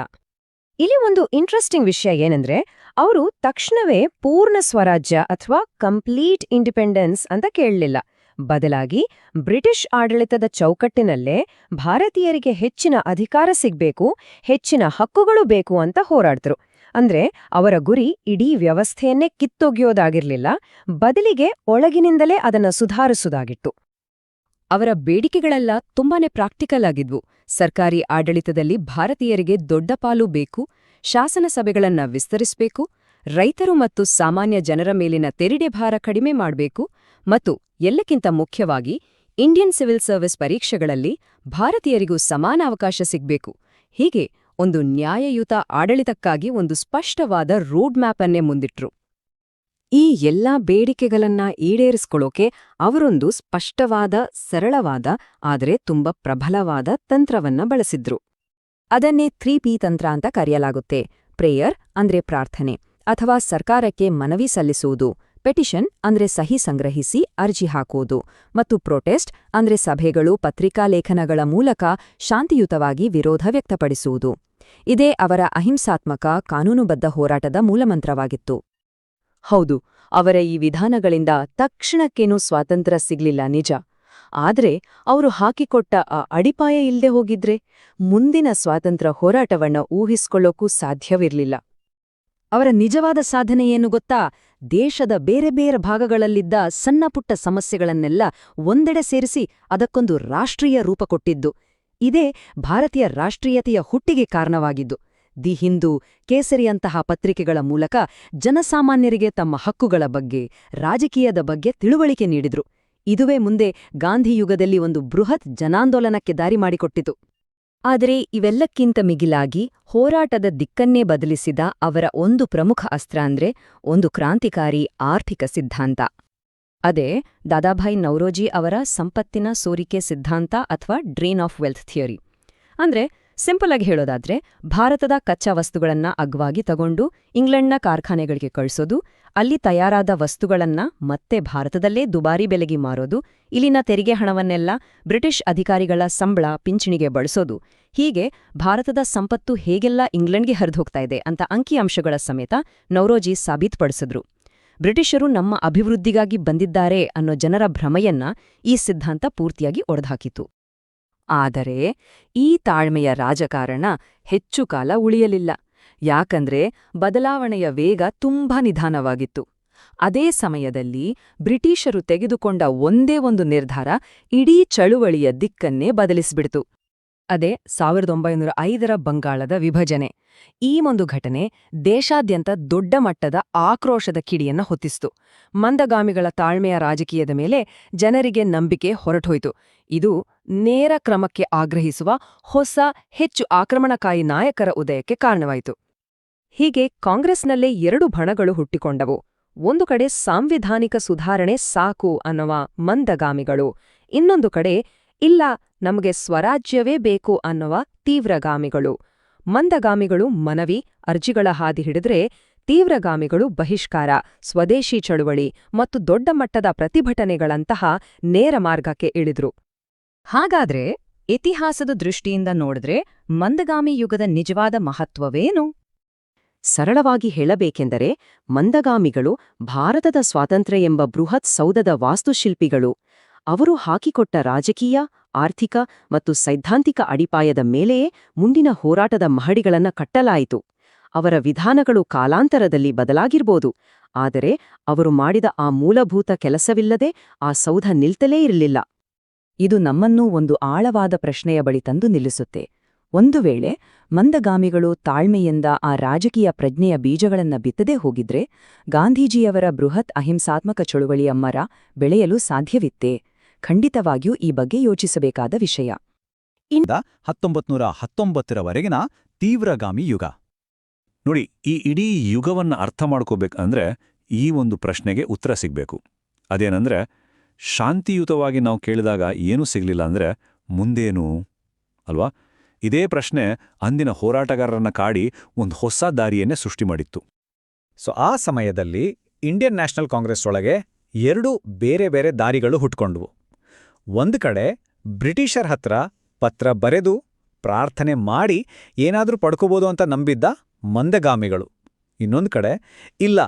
ಇಲ್ಲಿ ಒಂದು ಇಂಟ್ರೆಸ್ಟಿಂಗ್ ವಿಷಯ ಏನಂದ್ರೆ, ಅವರು ತಕ್ಷಣವೇ ಪೂರ್ಣ ಸ್ವರಾಜ್ಯ ಅಥವಾ ಕಂಪ್ಲೀಟ್ ಇಂಡಿಪೆಂಡೆನ್ಸ್ ಅಂತ ಕೇಳಲಿಲ್ಲ. ಬದಲಾಗಿ ಬ್ರಿಟಿಷ್ ಆಡಳಿತದ ಚೌಕಟ್ಟಿನಲ್ಲೇ ಭಾರತೀಯರಿಗೆ ಹೆಚ್ಚಿನ ಅಧಿಕಾರ ಸಿಗ್ಬೇಕು, ಹೆಚ್ಚಿನ ಹಕ್ಕುಗಳು ಬೇಕು ಅಂತ ಹೋರಾಡ್ತರು. ಅಂದ್ರೆ ಅವರ ಗುರಿ ಇಡೀ ವ್ಯವಸ್ಥೆಯನ್ನೇ ಕಿತ್ತೊಗೆಯೋದಾಗಿರ್ಲಿಲ್ಲ, ಬದಲಿಗೆ ಒಳಗಿನಿಂದಲೇ ಅದನ್ನ ಸುಧಾರಿಸುವುದಾಗಿತ್ತು. ಅವರ ಬೇಡಿಕೆಗಳೆಲ್ಲ ತುಂಬಾನೇ ಪ್ರಾಕ್ಟಿಕಲ್ ಆಗಿದ್ವು. ಸರ್ಕಾರಿ ಆಡಳಿತದಲ್ಲಿ ಭಾರತೀಯರಿಗೆ ದೊಡ್ಡ ಪಾಲು ಬೇಕು, ಶಾಸನ ಸಭೆಗಳನ್ನ ವಿಸ್ತರಿಸಬೇಕು, ರೈತರು ಮತ್ತು ಸಾಮಾನ್ಯ ಜನರ ಮೇಲಿನ ತೆರಿಗೆ ಭಾರ ಕಡಿಮೆ ಮಾಡಬೇಕು, ಮತ್ತು ಎಲ್ಲಕ್ಕಿಂತ ಮುಖ್ಯವಾಗಿ ಇಂಡಿಯನ್ ಸಿವಿಲ್ ಸರ್ವಿಸ್ ಪರೀಕ್ಷೆಗಳಲ್ಲಿ ಭಾರತೀಯರಿಗೂ ಸಮಾನ ಅವಕಾಶ ಸಿಗ್ಬೇಕು. ಹೀಗೆ ಒಂದು ನ್ಯಾಯಯುತ ಆಡಳಿತಕ್ಕಾಗಿ ಒಂದು ಸ್ಪಷ್ಟವಾದ ರೋಡ್ ಮ್ಯಾಪ್ ಅನ್ನೇ ಮುಂದಿಟ್ರು. ಈ ಎಲ್ಲಾ ಬೇಡಿಕೆಗಳನ್ನ ಈಡೇರಿಸ್ಕೊಳ್ಳೋಕೆ ಅವರೊಂದು ಸ್ಪಷ್ಟವಾದ, ಸರಳವಾದ ಆದರೆ ತುಂಬಾ ಪ್ರಬಲವಾದ ತಂತ್ರವನ್ನ ಬಳಸಿದ್ರು. ಅದನ್ನೇ 3P ತಂತ್ರ ಅಂತ ಕರೆಯಲಾಗುತ್ತೆ. ಪ್ರೇಯರ್ ಅಂದ್ರೆ ಪ್ರಾರ್ಥನೆ ಅಥವಾ ಸರ್ಕಾರಕ್ಕೆ ಮನವಿ ಸಲ್ಲಿಸುವುದು, ಪೆಟಿಷನ್ ಅಂದ್ರೆ ಸಹಿ ಸಂಗ್ರಹಿಸಿ ಅರ್ಜಿ ಹಾಕುವುದು, ಮತ್ತು ಪ್ರೊಟೆಸ್ಟ್ ಅಂದ್ರೆ ಸಭೆಗಳು, ಪತ್ರಿಕಾ ಲೇಖನಗಳ ಮೂಲಕ ಶಾಂತಿಯುತವಾಗಿ ವಿರೋಧ ವ್ಯಕ್ತಪಡಿಸುವುದು. ಇದೇ ಅವರ ಅಹಿಂಸಾತ್ಮಕ, ಕಾನೂನುಬದ್ಧ ಹೋರಾಟದ ಮೂಲಮಂತ್ರವಾಗಿತ್ತು. ಹೌದು, ಅವರ ಈ ವಿಧಾನಗಳಿಂದ ತಕ್ಷಣಕ್ಕೇನೂ ಸ್ವಾತಂತ್ರ್ಯ ಸಿಗ್ಲಿಲ್ಲ ನಿಜ. ಆದ್ರೆ ಅವರು ಹಾಕಿಕೊಟ್ಟ ಆ ಅಡಿಪಾಯ ಇಲ್ದೇ ಹೋಗಿದ್ರೆ ಮುಂದಿನ ಸ್ವಾತಂತ್ರ್ಯ ಹೋರಾಟವನ್ನ ಊಹಿಸ್ಕೊಳ್ಳೋಕೂ ಸಾಧ್ಯವಿರ್ಲಿಲ್ಲ. ಅವರ ನಿಜವಾದ ಸಾಧನೆ ಏನು ಗೊತ್ತಾ? ದೇಶದ ಬೇರೆ ಬೇರೆ ಭಾಗಗಳಲ್ಲಿದ್ದ ಸಣ್ಣಪುಟ್ಟ ಸಮಸ್ಯೆಗಳನ್ನೆಲ್ಲ ಒಂದೆಡೆ ಸೇರಿಸಿ ಅದಕ್ಕೊಂದು ರಾಷ್ಟ್ರೀಯ ರೂಪ ಕೊಟ್ಟಿದ್ದು. ಇದೇ ಭಾರತೀಯ ರಾಷ್ಟ್ರೀಯತೆಯ ಹುಟ್ಟಿಗೆ ಕಾರಣವಾಗಿದ್ದು. ದಿ ಹಿಂದೂ, ಕೇಸರಿಯಂತಹ ಪತ್ರಿಕೆಗಳ ಮೂಲಕ ಜನಸಾಮಾನ್ಯರಿಗೆ ತಮ್ಮ ಹಕ್ಕುಗಳ ಬಗ್ಗೆ, ರಾಜಕೀಯದ ಬಗ್ಗೆ ತಿಳುವಳಿಕೆ ನೀಡಿದ್ರು. ಇದುವೇ ಮುಂದೆ ಗಾಂಧಿಯುಗದಲ್ಲಿ ಒಂದು ಬೃಹತ್ ಜನಾಂದೋಲನಕ್ಕೆ ದಾರಿ ಮಾಡಿಕೊಟ್ಟಿತು. ಆದರೆ ಇವೆಲ್ಲಕ್ಕಿಂತ ಮಿಗಿಲಾಗಿ ಹೋರಾಟದ ದಿಕ್ಕನ್ನೇ ಬದಲಿಸಿದ ಅವರ ಒಂದು ಪ್ರಮುಖ ಅಸ್ತ್ರ ಅಂದ್ರೆ ಒಂದು ಕ್ರಾಂತಿಕಾರಿ ಆರ್ಥಿಕ ಸಿದ್ಧಾಂತ. ಅದೇ ದಾದಾಭಾಯಿ ನವರೋಜಿ ಅವರ ಸಂಪತ್ತಿನ ಸೋರಿಕೆ ಸಿದ್ಧಾಂತ ಅಥವಾ ಡ್ರೇನ್ ಆಫ್ ವೆಲ್ತ್ ಥಿಯರಿ. ಅಂದ್ರೆ ಸಿಂಪಲ್ ಆಗಿ ಹೇಳೋದಾದ್ರೆ, ಭಾರತದ ಕಚ್ಚಾ ವಸ್ತುಗಳನ್ನ ಅಗ್ವಾಗಿ ತಗೊಂಡು ಇಂಗ್ಲೆಂಡ್ನ ಕಾರ್ಖಾನೆಗಳಿಗೆ ಕಳಿಸೋದು, ಅಲ್ಲಿ ತಯಾರಾದ ವಸ್ತುಗಳನ್ನ ಮತ್ತೆ ಭಾರತದಲ್ಲೇ ದುಬಾರಿ ಬೆಲೆಗೆ ಮಾರೋದು, ಇಲ್ಲಿನ ತೆರಿಗೆ ಹಣವನ್ನೆಲ್ಲ ಬ್ರಿಟಿಷ್ ಅಧಿಕಾರಿಗಳ ಸಂಬಳ, ಪಿಂಚಣಿಗೆ ಬಳಸೋದು. ಹೀಗೆ ಭಾರತದ ಸಂಪತ್ತು ಹೇಗೆಲ್ಲ ಇಂಗ್ಲೆಂಡ್ಗೆ ಹರಿದೋಗ್ತಾ ಇದೆ ಅಂತ ಅಂಕಿಅಂಶಗಳ ಸಮೇತ ನವರೋಜಿ ಸಾಬೀತುಪಡಿಸಿದ್ರು. ಬ್ರಿಟಿಷರು ನಮ್ಮ ಅಭಿವೃದ್ಧಿಗಾಗಿ ಬಂದಿದ್ದಾರೆ ಅನ್ನೋ ಜನರ ಭ್ರಮೆಯನ್ನ ಈ ಸಿದ್ಧಾಂತ ಪೂರ್ತಿಯಾಗಿ ಒಡೆದುಹಾಕಿತು. ಆದರೆ ಈ ತಾಳ್ಮೆಯ ರಾಜಕಾರಣ ಹೆಚ್ಚು ಕಾಲ ಉಳಿಯಲಿಲ್ಲ. ಯಾಕಂದ್ರೆ ಬದಲಾವಣೆಯ ವೇಗ ತುಂಬಾ ನಿಧಾನವಾಗಿತ್ತು. ಅದೇ ಸಮಯದಲ್ಲಿ ಬ್ರಿಟಿಷರು ತೆಗೆದುಕೊಂಡ ಒಂದೇ ಒಂದು ನಿರ್ಧಾರ ಇಡೀ ಚಳುವಳಿಯ ದಿಕ್ಕನ್ನೇ ಬದಲಿಸಿಬಿಡ್ತು. ಅದೇ 1905ರ ಬಂಗಾಳದ ವಿಭಜನೆ. ಈ ಒಂದು ಘಟನೆ ದೇಶಾದ್ಯಂತ ದೊಡ್ಡ ಮಟ್ಟದ ಆಕ್ರೋಶದ ಕಿಡಿಯನ್ನ ಹೊತ್ತಿಸಿತು. ಮಂದಗಾಮಿಗಳ ತಾಳ್ಮೆಯ ರಾಜಕೀಯದ ಮೇಲೆ ಜನರಿಗೆ ನಂಬಿಕೆ ಹೊರಟೋಯ್ತು. ಇದು ನೇರ ಕ್ರಮಕ್ಕೆ ಆಗ್ರಹಿಸುವ ಹೊಸ, ಹೆಚ್ಚು ಆಕ್ರಮಣಕಾರಿ ನಾಯಕರ ಉದಯಕ್ಕೆ ಕಾರಣವಾಯಿತು. ಹೀಗೆ ಕಾಂಗ್ರೆಸ್ನಲ್ಲೇ 2 ಬಣಗಳು ಹುಟ್ಟಿಕೊಂಡವು. ಒಂದು ಕಡೆ ಸಾಂವಿಧಾನಿಕ ಸುಧಾರಣೆ ಸಾಕು ಅನ್ನುವ ಮಂದಗಾಮಿಗಳು, ಇನ್ನೊಂದು ಕಡೆ ಇಲ್ಲ, ನಮಗೆ ಸ್ವರಾಜ್ಯವೇ ಬೇಕು ಅನ್ನುವ ತೀವ್ರಗಾಮಿಗಳು. ಮಂದಗಾಮಿಗಳು ಮನವಿ, ಅರ್ಜಿಗಳ ಹಾದಿ ಹಿಡಿದ್ರೆ, ತೀವ್ರಗಾಮಿಗಳು ಬಹಿಷ್ಕಾರ, ಸ್ವದೇಶಿ ಚಳುವಳಿ ಮತ್ತು ದೊಡ್ಡ ಮಟ್ಟದ ಪ್ರತಿಭಟನೆಗಳಂತಹ ನೇರ ಮಾರ್ಗಕ್ಕೆ ಇಳಿದ್ರು. ಹಾಗಾದ್ರೆ ಇತಿಹಾಸದ ದೃಷ್ಟಿಯಿಂದ ನೋಡಿದ್ರೆ ಮಂದಗಾಮಿ ಯುಗದ ನಿಜವಾದ ಮಹತ್ವವೇನು? ಸರಳವಾಗಿ ಹೇಳಬೇಕೆಂದರೆ ಮಂದಗಾಮಿಗಳು ಭಾರತದ ಸ್ವಾತಂತ್ರ್ಯ ಎಂಬ ಬೃಹತ್ ಸೌಧದ ವಾಸ್ತುಶಿಲ್ಪಿಗಳು. ಅವರು ಹಾಕಿಕೊಟ್ಟ ರಾಜಕೀಯ, ಆರ್ಥಿಕ ಮತ್ತು ಸೈದ್ಧಾಂತಿಕ ಅಡಿಪಾಯದ ಮೇಲೆಯೇ ಮುಂದಿನ ಹೋರಾಟದ ಮಹಡಿಗಳನ್ನ ಕಟ್ಟಲಾಯಿತು. ಅವರ ವಿಧಾನಗಳು ಕಾಲಾಂತರದಲ್ಲಿ ಬದಲಾಗಿರ್ಬೋದು, ಆದರೆ ಅವರು ಮಾಡಿದ ಆ ಮೂಲಭೂತ ಕೆಲಸವಿಲ್ಲದೆ ಆ ಸೌಧ ನಿಲ್ತಲೇ ಇರಲಿಲ್ಲ. ಇದು ನಮ್ಮನ್ನೂ ಒಂದು ಆಳವಾದ ಪ್ರಶ್ನೆಯ ಬಳಿ ತಂದು ನಿಲ್ಲಿಸುತ್ತೆ. ಒಂದು ವೇಳೆ ಮಂದಗಾಮಿಗಳು ತಾಳ್ಮೆಯಿಂದ ಆ ರಾಜಕೀಯ ಪ್ರಜ್ಞೆಯ ಬೀಜಗಳನ್ನ ಬಿತ್ತದೇ ಹೋಗಿದ್ರೆ, ಗಾಂಧೀಜಿಯವರ ಬೃಹತ್ ಅಹಿಂಸಾತ್ಮಕ ಚಳುವಳಿಯ ಮರ ಬೆಳೆಯಲು ಸಾಧ್ಯವಿತ್ತೇ? ಖಂಡಿತವಾಗಿಯೂ ಈ ಬಗ್ಗೆ ಯೋಚಿಸಬೇಕಾದ ವಿಷಯ. 1919ರವರೆಗಿನ ತೀವ್ರಗಾಮಿ ಯುಗ. ನೋಡಿ, ಈ ಇಡೀ ಯುಗವನ್ನ ಅರ್ಥ ಮಾಡ್ಕೋಬೇಕಂದ್ರೆ ಈ ಒಂದು ಪ್ರಶ್ನೆಗೆ ಉತ್ತರ ಸಿಗ್ಬೇಕು. ಅದೇನಂದ್ರೆ, ಶಾಂತಿಯುತವಾಗಿ ನಾವು ಕೇಳಿದಾಗ ಏನೂ ಸಿಗ್ಲಿಲ್ಲ ಅಂದ್ರೆ ಮುಂದೇನು ಅಲ್ವಾ? ಇದೇ ಪ್ರಶ್ನೆ ಅಂದಿನ ಹೋರಾಟಗಾರರನ್ನ ಕಾಡಿ ಒಂದು ಹೊಸ ದಾರಿಯನ್ನೇ ಸೃಷ್ಟಿ ಮಾಡಿತ್ತು. ಆ ಸಮಯದಲ್ಲಿ ಇಂಡಿಯನ್ ನ್ಯಾಷನಲ್ ಕಾಂಗ್ರೆಸ್ ಒಳಗೆ 2 ಬೇರೆ ಬೇರೆ ದಾರಿಗಳು ಹುಟ್ಕೊಂಡ್ವು. ಒಂದು ಕಡೆ ಬ್ರಿಟಿಷರ್ ಹತ್ರ ಪತ್ರ ಬರೆದು ಪ್ರಾರ್ಥನೆ ಮಾಡಿ ಏನಾದ್ರೂ ಪಡ್ಕೋಬೋದು ಅಂತ ನಂಬಿದ್ದ ಮಂದಗಾಮಿಗಳು. ಇನ್ನೊಂದು ಕಡೆ ಇಲ್ಲ,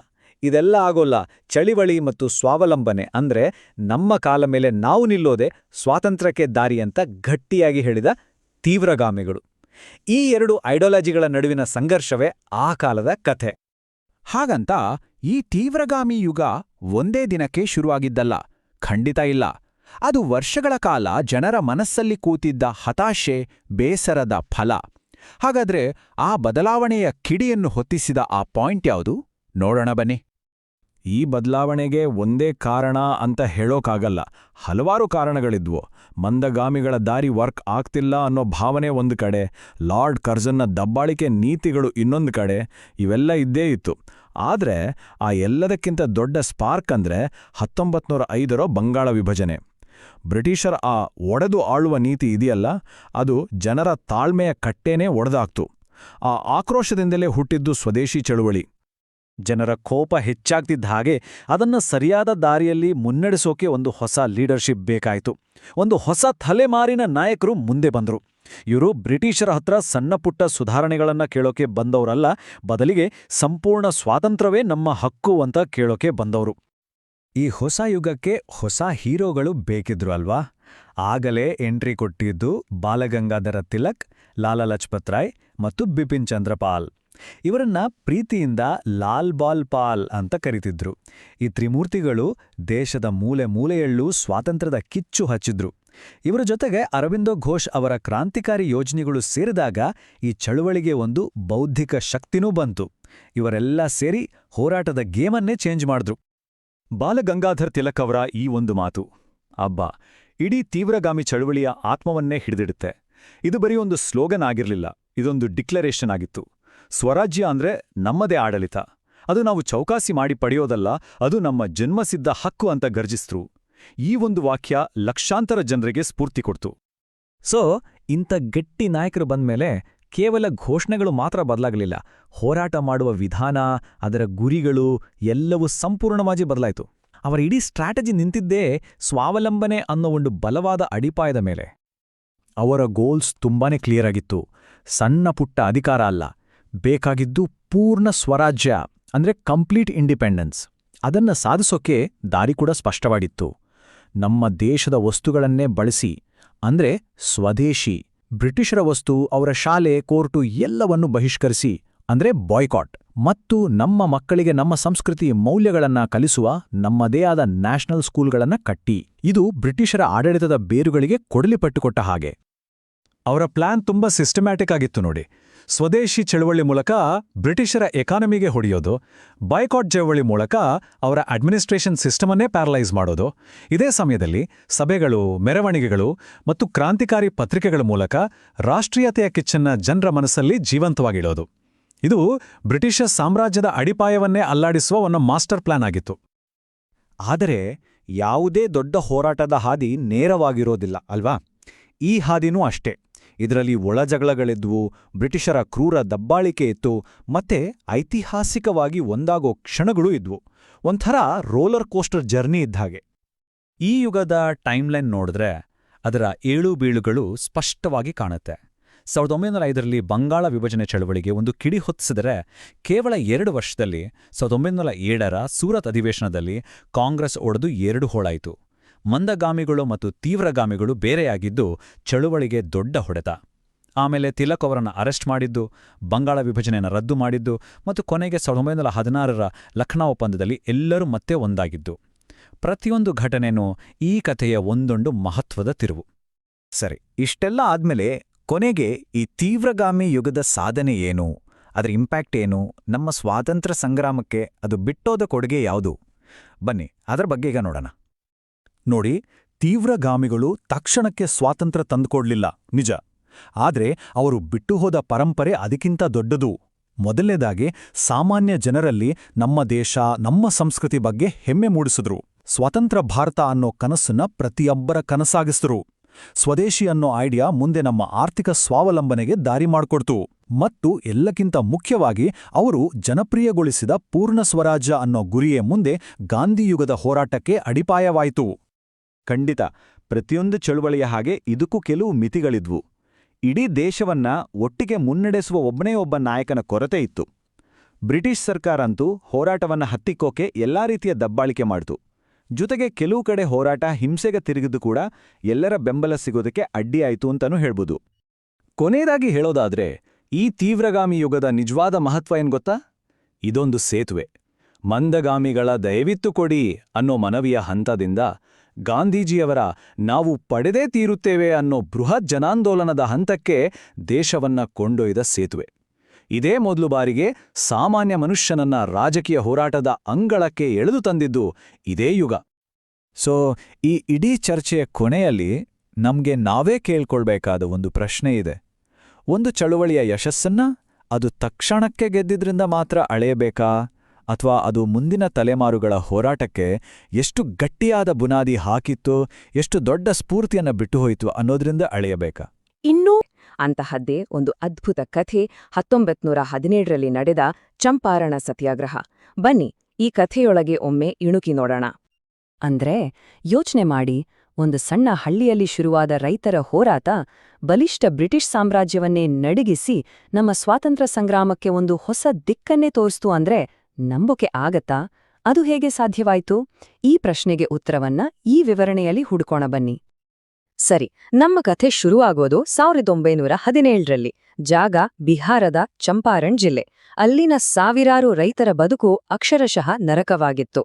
ಇದೆಲ್ಲ ಆಗೋಲ್ಲ, ಚಳಿವಳಿ ಮತ್ತು ಸ್ವಾವಲಂಬನೆ ಅಂದ್ರೆ ನಮ್ಮ ಕಾಲ ಮೇಲೆ ನಾವು ನಿಲ್ಲೋದೆ ಸ್ವಾತಂತ್ರ್ಯಕ್ಕೆ ದಾರಿ ಅಂತ ಗಟ್ಟಿಯಾಗಿ ಹೇಳಿದ ತೀವ್ರಗಾಮಿಗಳು. ಈ 2 ಐಡಿಯಾಲಜಿಗಳ ನಡುವಿನ ಸಂಘರ್ಷವೇ ಆ ಕಾಲದ ಕಥೆ. ಹಾಗಂತ ಈ ತೀವ್ರಗಾಮಿ ಯುಗ ಒಂದೇ ದಿನಕ್ಕೆ ಶುರುವಾಗಿದ್ದಲ್ಲ, ಖಂಡಿತ ಇಲ್ಲ. ಅದು ವರ್ಷಗಳ ಕಾಲ ಜನರ ಮನಸ್ಸಲ್ಲಿ ಕೂತಿದ್ದ ಹತಾಶೆ, ಬೇಸರದ ಫಲ. ಹಾಗಾದ್ರೆ ಆ ಬದಲಾವಣೆಯ ಕಿಡಿಯನ್ನು ಹೊತ್ತಿಸಿದ ಆ ಪಾಯಿಂಟ್ ಯಾವುದು? ನೋಡೋಣ ಬನ್ನಿ. ಈ ಬದಲಾವಣೆಗೆ ಒಂದೇ ಕಾರಣ ಅಂತ ಹೇಳೋಕ್ಕಾಗಲ್ಲ, ಹಲವಾರು ಕಾರಣಗಳಿದ್ವು. ಮಂದಗಾಮಿಗಳ ದಾರಿ ವರ್ಕ್ ಆಗ್ತಿಲ್ಲ ಅನ್ನೋ ಭಾವನೆ ಒಂದು ಕಡೆ, ಲಾರ್ಡ್ ಕರ್ಜನ್ನ ದಬ್ಬಾಳಿಕೆ ನೀತಿಗಳು ಇನ್ನೊಂದು ಕಡೆ, ಇವೆಲ್ಲ ಇದ್ದೇ ಇತ್ತು. ಆದರೆ ಆ ಎಲ್ಲದಕ್ಕಿಂತ ದೊಡ್ಡ ಸ್ಪಾರ್ಕ್ ಅಂದ್ರೆ 1905ರ ಬಂಗಾಳ ವಿಭಜನೆ. ಬ್ರಿಟಿಷರ ಆ ಒಡೆದು ಆಳುವ ನೀತಿ ಇದೆಯಲ್ಲ, ಅದು ಜನರ ತಾಳ್ಮೆಯ ಕಟ್ಟೇನೇ ಒಡೆದಾಕ್ತು. ಆ ಆಕ್ರೋಶದಿಂದಲೇ ಹುಟ್ಟಿದ್ದು ಸ್ವದೇಶಿ ಚಳುವಳಿ. ಜನರ ಕೋಪ ಹೆಚ್ಚಾಗ್ತಿದ್ದ ಹಾಗೆ ಅದನ್ನ ಸರಿಯಾದ ದಾರಿಯಲ್ಲಿ ಮುನ್ನಡೆಸೋಕೆ ಒಂದು ಹೊಸ ಲೀಡರ್ಶಿಪ್ ಬೇಕಾಯಿತು. ಒಂದು ಹೊಸ ತಲೆಮಾರಿನ ನಾಯಕರು ಮುಂದೆ ಬಂದರು. ಇವರು ಬ್ರಿಟಿಷರ ಹತ್ರ ಸಣ್ಣಪುಟ್ಟ ಸುಧಾರಣೆಗಳನ್ನ ಕೇಳೋಕೆ ಬಂದವರಲ್ಲ, ಬದಲಿಗೆ ಸಂಪೂರ್ಣ ಸ್ವಾತಂತ್ರ್ಯವೇ ನಮ್ಮ ಹಕ್ಕು ಅಂತ ಕೇಳೋಕೆ ಬಂದವರು. ಈ ಹೊಸ ಯುಗಕ್ಕೆ ಹೊಸ ಹೀರೋಗಳು ಬೇಕಿದ್ರು ಅಲ್ವಾ? ಆಗಲೇ ಎಂಟ್ರಿ ಕೊಟ್ಟಿದ್ದು ಬಾಲಗಂಗಾಧರ ತಿಲಕ್, ಲಾಲಾ ಲಜಪತ್ ರಾಯ್ ಮತ್ತು ಬಿಪಿನ್ ಚಂದ್ರ ಪಾಲ್. ಇವರನ್ನ ಪ್ರೀತಿಯಿಂದ ಲಾಲ್ ಬಾಲ್ ಪಾಲ್ ಅಂತ ಕರೀತಿದ್ರು. ಈ ತ್ರಿಮೂರ್ತಿಗಳು ದೇಶದ ಮೂಲೆ ಮೂಲೆಯಲ್ಲೂ ಸ್ವಾತಂತ್ರ್ಯದ ಕಿಚ್ಚು ಹಚ್ಚಿದ್ರು. ಇವರ ಜೊತೆಗೆ ಅರವಿಂದೋ ಘೋಷ್ ಅವರ ಕ್ರಾಂತಿಕಾರಿ ಯೋಜನೆಗಳು ಸೇರಿದಾಗ ಈ ಚಳುವಳಿಗೆ ಒಂದು ಬೌದ್ಧಿಕ ಶಕ್ತಿನೂ ಬಂತು. ಇವರೆಲ್ಲ ಸೇರಿ ಹೋರಾಟದ ಗೇಮನ್ನೇ ಚೇಂಜ್ ಮಾಡಿದ್ರು. ಬಾಲಗಂಗಾಧರ್ ತಿಲಕ್ ಅವರ ಈ ಒಂದು ಮಾತು ಅಬ್ಬಾ ಇಡೀ ತೀವ್ರಗಾಮಿ ಚಳುವಳಿಯ ಆತ್ಮವನ್ನೇ ಹಿಡಿದಿಡುತ್ತೆ. ಇದು ಬರೀ ಒಂದು ಸ್ಲೋಗನ್ ಆಗಿರಲಿಲ್ಲ, ಇದೊಂದು ಡಿಕ್ಲರೇಷನ್ ಆಗಿತ್ತು. ಸ್ವರಾಜ್ಯ ಅಂದ್ರೆ ನಮ್ಮದೇ ಆಡಳಿತ, ಅದು ನಾವು ಚೌಕಾಸಿ ಮಾಡಿ ಪಡೆಯೋದಲ್ಲ, ಅದು ನಮ್ಮ ಜನ್ಮಸಿದ್ಧ ಹಕ್ಕು ಅಂತ ಗರ್ಜಿಸಿದ್ರು. ಈ ಒಂದು ವಾಕ್ಯ ಲಕ್ಷಾಂತರ ಜನರಿಗೆ ಸ್ಫೂರ್ತಿ ಕೊಡ್ತು. ಇಂಥ ಗಟ್ಟಿ ನಾಯಕರು ಬಂದ್ಮೇಲೆ ಕೇವಲ ಘೋಷಣೆಗಳು ಮಾತ್ರ ಬದಲಾಗಲಿಲ್ಲ, ಹೋರಾಟ ಮಾಡುವ ವಿಧಾನ, ಅದರ ಗುರಿಗಳು ಎಲ್ಲವೂ ಸಂಪೂರ್ಣವಾಗಿ ಬದಲಾಯಿತು. ಅವರ ಇಡೀ ಸ್ಟ್ರಾಟಜಿ ನಿಂತಿದ್ದೇ ಸ್ವಾವಲಂಬನೆ ಅನ್ನೋ ಒಂದು ಬಲವಾದ ಅಡಿಪಾಯದ ಮೇಲೆ. ಅವರ ಗೋಲ್ಸ್ ತುಂಬಾನೇ ಕ್ಲಿಯರ್ ಆಗಿತ್ತು. ಸಣ್ಣ ಪುಟ್ಟ ಅಧಿಕಾರ ಅಲ್ಲ, ಬೇಕಾಗಿದ್ದು ಪೂರ್ಣ ಸ್ವರಾಜ್ಯ ಅಂದ್ರೆ ಕಂಪ್ಲೀಟ್ ಇಂಡಿಪೆಂಡೆನ್ಸ್. ಅದನ್ನ ಸಾಧಿಸೋಕೆ ದಾರಿ ಕೂಡ ಸ್ಪಷ್ಟವಾಗಿತ್ತು. ನಮ್ಮ ದೇಶದ ವಸ್ತುಗಳನ್ನೇ ಬಳಸಿ ಅಂದ್ರೆ ಸ್ವದೇಶಿ. ಬ್ರಿಟಿಷರ ವಸ್ತು, ಅವರ ಶಾಲೆ, ಕೋರ್ಟು ಎಲ್ಲವನ್ನೂ ಬಹಿಷ್ಕರಿಸಿ, ಅಂದ್ರೆ ಬಾಯ್ಕಾಟ್. ಮತ್ತು ನಮ್ಮ ಮಕ್ಕಳಿಗೆ ನಮ್ಮ ಸಂಸ್ಕೃತಿ ಮೌಲ್ಯಗಳನ್ನ ಕಲಿಸುವ ನಮ್ಮದೇ ಆದ ನ್ಯಾಷನಲ್ ಸ್ಕೂಲ್ಗಳನ್ನ ಕಟ್ಟಿ. ಇದು ಬ್ರಿಟಿಷರ ಆಡಳಿತದ ಬೇರುಗಳಿಗೆ ಕೊಡಲಿ ಪಟ್ಟುಕೊಟ್ಟ ಹಾಗೆ. ಅವರ ಪ್ಲಾನ್ ತುಂಬಾ ಸಿಸ್ಟಮ್ಯಾಟಿಕ್ ಆಗಿತ್ತು ನೋಡಿ. ಸ್ವದೇಶಿ ಚಳವಳಿ ಮೂಲಕ ಬ್ರಿಟಿಷರ ಎಕಾನಮಿಗೆ ಹೊಡೆಯೋದು, ಬಾಯ್ಕಾಟ್ ಚಳವಳಿ ಮೂಲಕ ಅವರ ಅಡ್ಮಿನಿಸ್ಟ್ರೇಷನ್ ಸಿಸ್ಟಮನ್ನೇ ಪ್ಯಾರಲೈಸ್ ಮಾಡೋದು, ಇದೇ ಸಮಯದಲ್ಲಿ ಸಭೆಗಳು, ಮೆರವಣಿಗೆಗಳು ಮತ್ತು ಕ್ರಾಂತಿಕಾರಿ ಪತ್ರಿಕೆಗಳ ಮೂಲಕ ರಾಷ್ಟ್ರೀಯತೆಯ ಕಿಚ್ಚನ್ನ ಜನರ ಮನಸ್ಸಲ್ಲಿ ಜೀವಂತವಾಗಿಡೋದು. ಇದು ಬ್ರಿಟಿಷ ಸಾಮ್ರಾಜ್ಯದ ಅಡಿಪಾಯವನ್ನೇ ಅಲ್ಲಾಡಿಸುವ ಒಂದು ಮಾಸ್ಟರ್ ಪ್ಲಾನ್ ಆಗಿತ್ತು. ಆದರೆ ಯಾವುದೇ ದೊಡ್ಡ ಹೋರಾಟದ ಹಾದಿ ನೇರವಾಗಿರೋದಿಲ್ಲ ಅಲ್ವಾ? ಈ ಹಾದಿನೂ ಅಷ್ಟೇ. ಇದರಲ್ಲಿ ಒಳಜಗಳಗಳಿದ್ವು, ಬ್ರಿಟಿಷರ ಕ್ರೂರ ದಬ್ಬಾಳಿಕೆ ಇತ್ತು, ಮತ್ತೆ ಐತಿಹಾಸಿಕವಾಗಿ ಒಂದಾಗೋ ಕ್ಷಣಗಳೂ ಇದ್ವು. ಒಂಥರ ರೋಲರ್ ಕೋಸ್ಟರ್ ಜರ್ನಿ ಇದ್ಹಾಗೆ. ಈ ಯುಗದ ಟೈಮ್ಲೈನ್ ನೋಡಿದ್ರೆ ಅದರ ಏಳುಬೀಳುಗಳು ಸ್ಪಷ್ಟವಾಗಿ ಕಾಣುತ್ತೆ. 1905ರಲ್ಲಿ ಬಂಗಾಳ ವಿಭಜನೆ ಚಳವಳಿಗೆ ಒಂದು ಕಿಡಿ ಹೊತ್ತಿಸಿದರೆ ಕೇವಲ 2 ವರ್ಷದಲ್ಲಿ 1907ರ ಸೂರತ್ ಅಧಿವೇಶನದಲ್ಲಿ ಕಾಂಗ್ರೆಸ್ ಒಡೆದು 2 ಹೋಳಾಯಿತು. ಮಂದಗಾಮಿಗಳು ಮತ್ತು ತೀವ್ರಗಾಮಿಗಳು ಬೇರೆಯಾಗಿದ್ದು ಚಳುವಳಿಗೆ ದೊಡ್ಡ ಹೊಡೆತ. ಆಮೇಲೆ ತಿಲಕ್ ಅವರನ್ನು ಅರೆಸ್ಟ್ ಮಾಡಿದ್ದು, ಬಂಗಾಳ ವಿಭಜನೆಯನ್ನು ರದ್ದು ಮಾಡಿದ್ದು ಮತ್ತು ಕೊನೆಗೆ 1916ರ ಲಖನೌ ಒಪ್ಪಂದದಲ್ಲಿ ಎಲ್ಲರೂ ಮತ್ತೆ ಒಂದಾಗಿದ್ದು. ಪ್ರತಿಯೊಂದು ಘಟನೆನೂ ಈ ಕಥೆಯ ಒಂದೊಂದು ಮಹತ್ವದ ತಿರುವು. ಸರಿ, ಇಷ್ಟೆಲ್ಲ ಆದ್ಮೇಲೆ ಕೊನೆಗೆ ಈ ತೀವ್ರಗಾಮಿ ಯುಗದ ಸಾಧನೆ ಏನು, ಅದರ ಇಂಪ್ಯಾಕ್ಟ್ ಏನು, ನಮ್ಮ ಸ್ವಾತಂತ್ರ್ಯ ಸಂಗ್ರಾಮಕ್ಕೆ ಅದು ಬಿಟ್ಟೋದ ಕೊಡುಗೆ ಯಾವುದು? ಬನ್ನಿ ಅದರ ಬಗ್ಗೆ ಈಗ ನೋಡೋಣ. ನೋಡಿ, ತೀವ್ರಗಾಮಿಗಳು ತಕ್ಷಣಕ್ಕೆ ಸ್ವಾತಂತ್ರ್ಯ ತಂದುಕೊಡ್ಲಿಲ್ಲ, ನಿಜ. ಆದ್ರೆ ಅವರು ಬಿಟ್ಟು ಹೋದ ಪರಂಪರೆ ಅದಕ್ಕಿಂತ ದೊಡ್ಡದು. ಮೊದಲನೇದಾಗಿ ಸಾಮಾನ್ಯ ಜನರಲ್ಲಿ ನಮ್ಮ ದೇಶ, ನಮ್ಮ ಸಂಸ್ಕೃತಿ ಬಗ್ಗೆ ಹೆಮ್ಮೆ ಮೂಡಿಸಿದ್ರು. ಸ್ವತಂತ್ರ ಭಾರತ ಅನ್ನೋ ಕನಸನ್ನ ಪ್ರತಿಯೊಬ್ಬರ ಕನಸಾಗಿಸಿದ್ರು. ಸ್ವದೇಶಿ ಅನ್ನೋ ಐಡಿಯಾ ಮುಂದೆ ನಮ್ಮ ಆರ್ಥಿಕ ಸ್ವಾವಲಂಬನೆಗೆ ದಾರಿ ಮಾಡಿಕೊಡ್ತು. ಮತ್ತು ಎಲ್ಲಕ್ಕಿಂತ ಮುಖ್ಯವಾಗಿ ಅವರು ಜನಪ್ರಿಯಗೊಳಿಸಿದ ಪೂರ್ಣ ಸ್ವರಾಜ್ಯ ಅನ್ನೋ ಗುರಿಯೇ ಮುಂದೆ ಗಾಂಧಿಯುಗದ ಹೋರಾಟಕ್ಕೆ ಅಡಿಪಾಯವಾಯಿತು. ಖಂಡಿತ, ಪ್ರತಿಯೊಂದು ಚಳುವಳಿಯ ಹಾಗೆ ಇದಕ್ಕೂ ಕೆಲವು ಮಿತಿಗಳಿದ್ವು. ಇಡೀ ದೇಶವನ್ನ ಒಟ್ಟಿಗೆ ಮುನ್ನಡೆಸುವ ಒಬ್ಬನೇ ಒಬ್ಬ ನಾಯಕನ ಕೊರತೆ ಇತ್ತು. ಬ್ರಿಟಿಷ್ ಸರ್ಕಾರ ಅಂತೂ ಹೋರಾಟವನ್ನ ಹತ್ತಿಕ್ಕೋಕೆ ಎಲ್ಲಾ ರೀತಿಯ ದಬ್ಬಾಳಿಕೆ ಮಾಡ್ತು. ಜೊತೆಗೆ ಕೆಲವು ಕಡೆ ಹೋರಾಟ ಹಿಂಸೆಗೆ ತಿರುಗಿದ್ದು ಕೂಡ ಎಲ್ಲರ ಬೆಂಬಲ ಸಿಗೋದಕ್ಕೆ ಅಡ್ಡಿಯಾಯಿತು ಅಂತನೂ ಹೇಳ್ಬೋದು. ಕೊನೆಯದಾಗಿ ಹೇಳೋದಾದ್ರೆ, ಈ ತೀವ್ರಗಾಮಿ ಯುಗದ ನಿಜವಾದ ಮಹತ್ವ ಏನ್ ಗೊತ್ತಾ? ಇದೊಂದು ಸೇತುವೆ. ಮಂದಗಾಮಿಗಳ ದಯವಿತ್ತು ಕೊಡಿ ಅನ್ನೋ ಮನವಿಯ ಹಂತದಿಂದ ಗಾಂಧೀಜಿಯವರ ನಾವು ಪಡೆದೇ ತೀರುತ್ತೇವೆ ಅನ್ನೋ ಬೃಹತ್ ಜನಾಂದೋಲನದ ಹಂತಕ್ಕೆ ದೇಶವನ್ನ ಕೊಂಡೊಯ್ದ ಸೇತುವೆ. ಇದೇ ಮೊದಲು ಬಾರಿಗೆ ಸಾಮಾನ್ಯ ಮನುಷ್ಯನನ್ನ ರಾಜಕೀಯ ಹೋರಾಟದ ಅಂಗಳಕ್ಕೆ ಎಳೆದು ತಂದಿದ್ದು ಇದೇ ಯುಗ. ಸೊ ಈ ಇಡೀ ಚರ್ಚೆಯ ಕೊನೆಯಲ್ಲಿ ನಮ್ಗೆ ನಾವೇ ಕೇಳ್ಕೊಳ್ಬೇಕಾದ ಒಂದು ಪ್ರಶ್ನೆ ಇದೆ. ಒಂದು ಚಳುವಳಿಯ ಯಶಸ್ಸನ್ನ ಅದು ತಕ್ಷಣಕ್ಕೆ ಗೆದ್ದಿದ್ರಿಂದ ಮಾತ್ರ ಅಳೆಯಬೇಕಾ, ಅಥವಾ ಅದು ಮುಂದಿನ ತಲೆಮಾರುಗಳ ಹೋರಾಟಕ್ಕೆ ಎಷ್ಟು ಗಟ್ಟಿಯಾದ ಬುನಾದಿ ಹಾಕಿತ್ತು, ಎಷ್ಟು ದೊಡ್ಡ ಸ್ಫೂರ್ತಿಯನ್ನ ಬಿಟ್ಟುಹೋಯಿತು ಅನ್ನೋದ್ರಿಂದ ಅಳೆಯಬೇಕಾ? ಇನ್ನೂ ಅಂತಹದ್ದೇ ಒಂದು ಅದ್ಭುತ ಕಥೆ 1917ರಲ್ಲಿ ನಡೆದ ಚಂಪಾರಣ ಸತ್ಯಾಗ್ರಹ. ಬನ್ನಿ ಈ ಕಥೆಯೊಳಗೆ ಒಮ್ಮೆ ಇಣುಕಿ ನೋಡೋಣ. ಅಂದ್ರೆ ಯೋಚನೆ ಮಾಡಿ, ಒಂದು ಸಣ್ಣ ಹಳ್ಳಿಯಲ್ಲಿ ಶುರುವಾದ ರೈತರ ಹೋರಾಟ ಬಲಿಷ್ಠ ಬ್ರಿಟಿಷ್ ಸಾಮ್ರಾಜ್ಯವನ್ನೇ ನಡುಗಿಸಿ ನಮ್ಮ ಸ್ವಾತಂತ್ರ್ಯ ಸಂಗ್ರಾಮಕ್ಕೆ ಒಂದು ಹೊಸ ದಿಕ್ಕನ್ನೇ ತೋರಿಸ್ತು ಅಂದ್ರೆ ನಂಬೋಕೆ ಆಗತ್ತಾ? ಅದು ಹೇಗೆ ಸಾಧ್ಯವಾಯ್ತು? ಈ ಪ್ರಶ್ನೆಗೆ ಉತ್ತರವನ್ನ ಈ ವಿವರಣೆಯಲ್ಲಿ ಹುಡುಕೋಣ ಬನ್ನಿ. ಸರಿ, ನಮ್ಮ ಕಥೆ ಶುರುವಾಗೋದು 1917ರಲ್ಲಿ. ಜಾಗ ಬಿಹಾರದ ಚಂಪಾರಣ್ ಜಿಲ್ಲೆ. ಅಲ್ಲಿನ ಸಾವಿರಾರು ರೈತರ ಬದುಕು ಅಕ್ಷರಶಃ ನರಕವಾಗಿತ್ತು.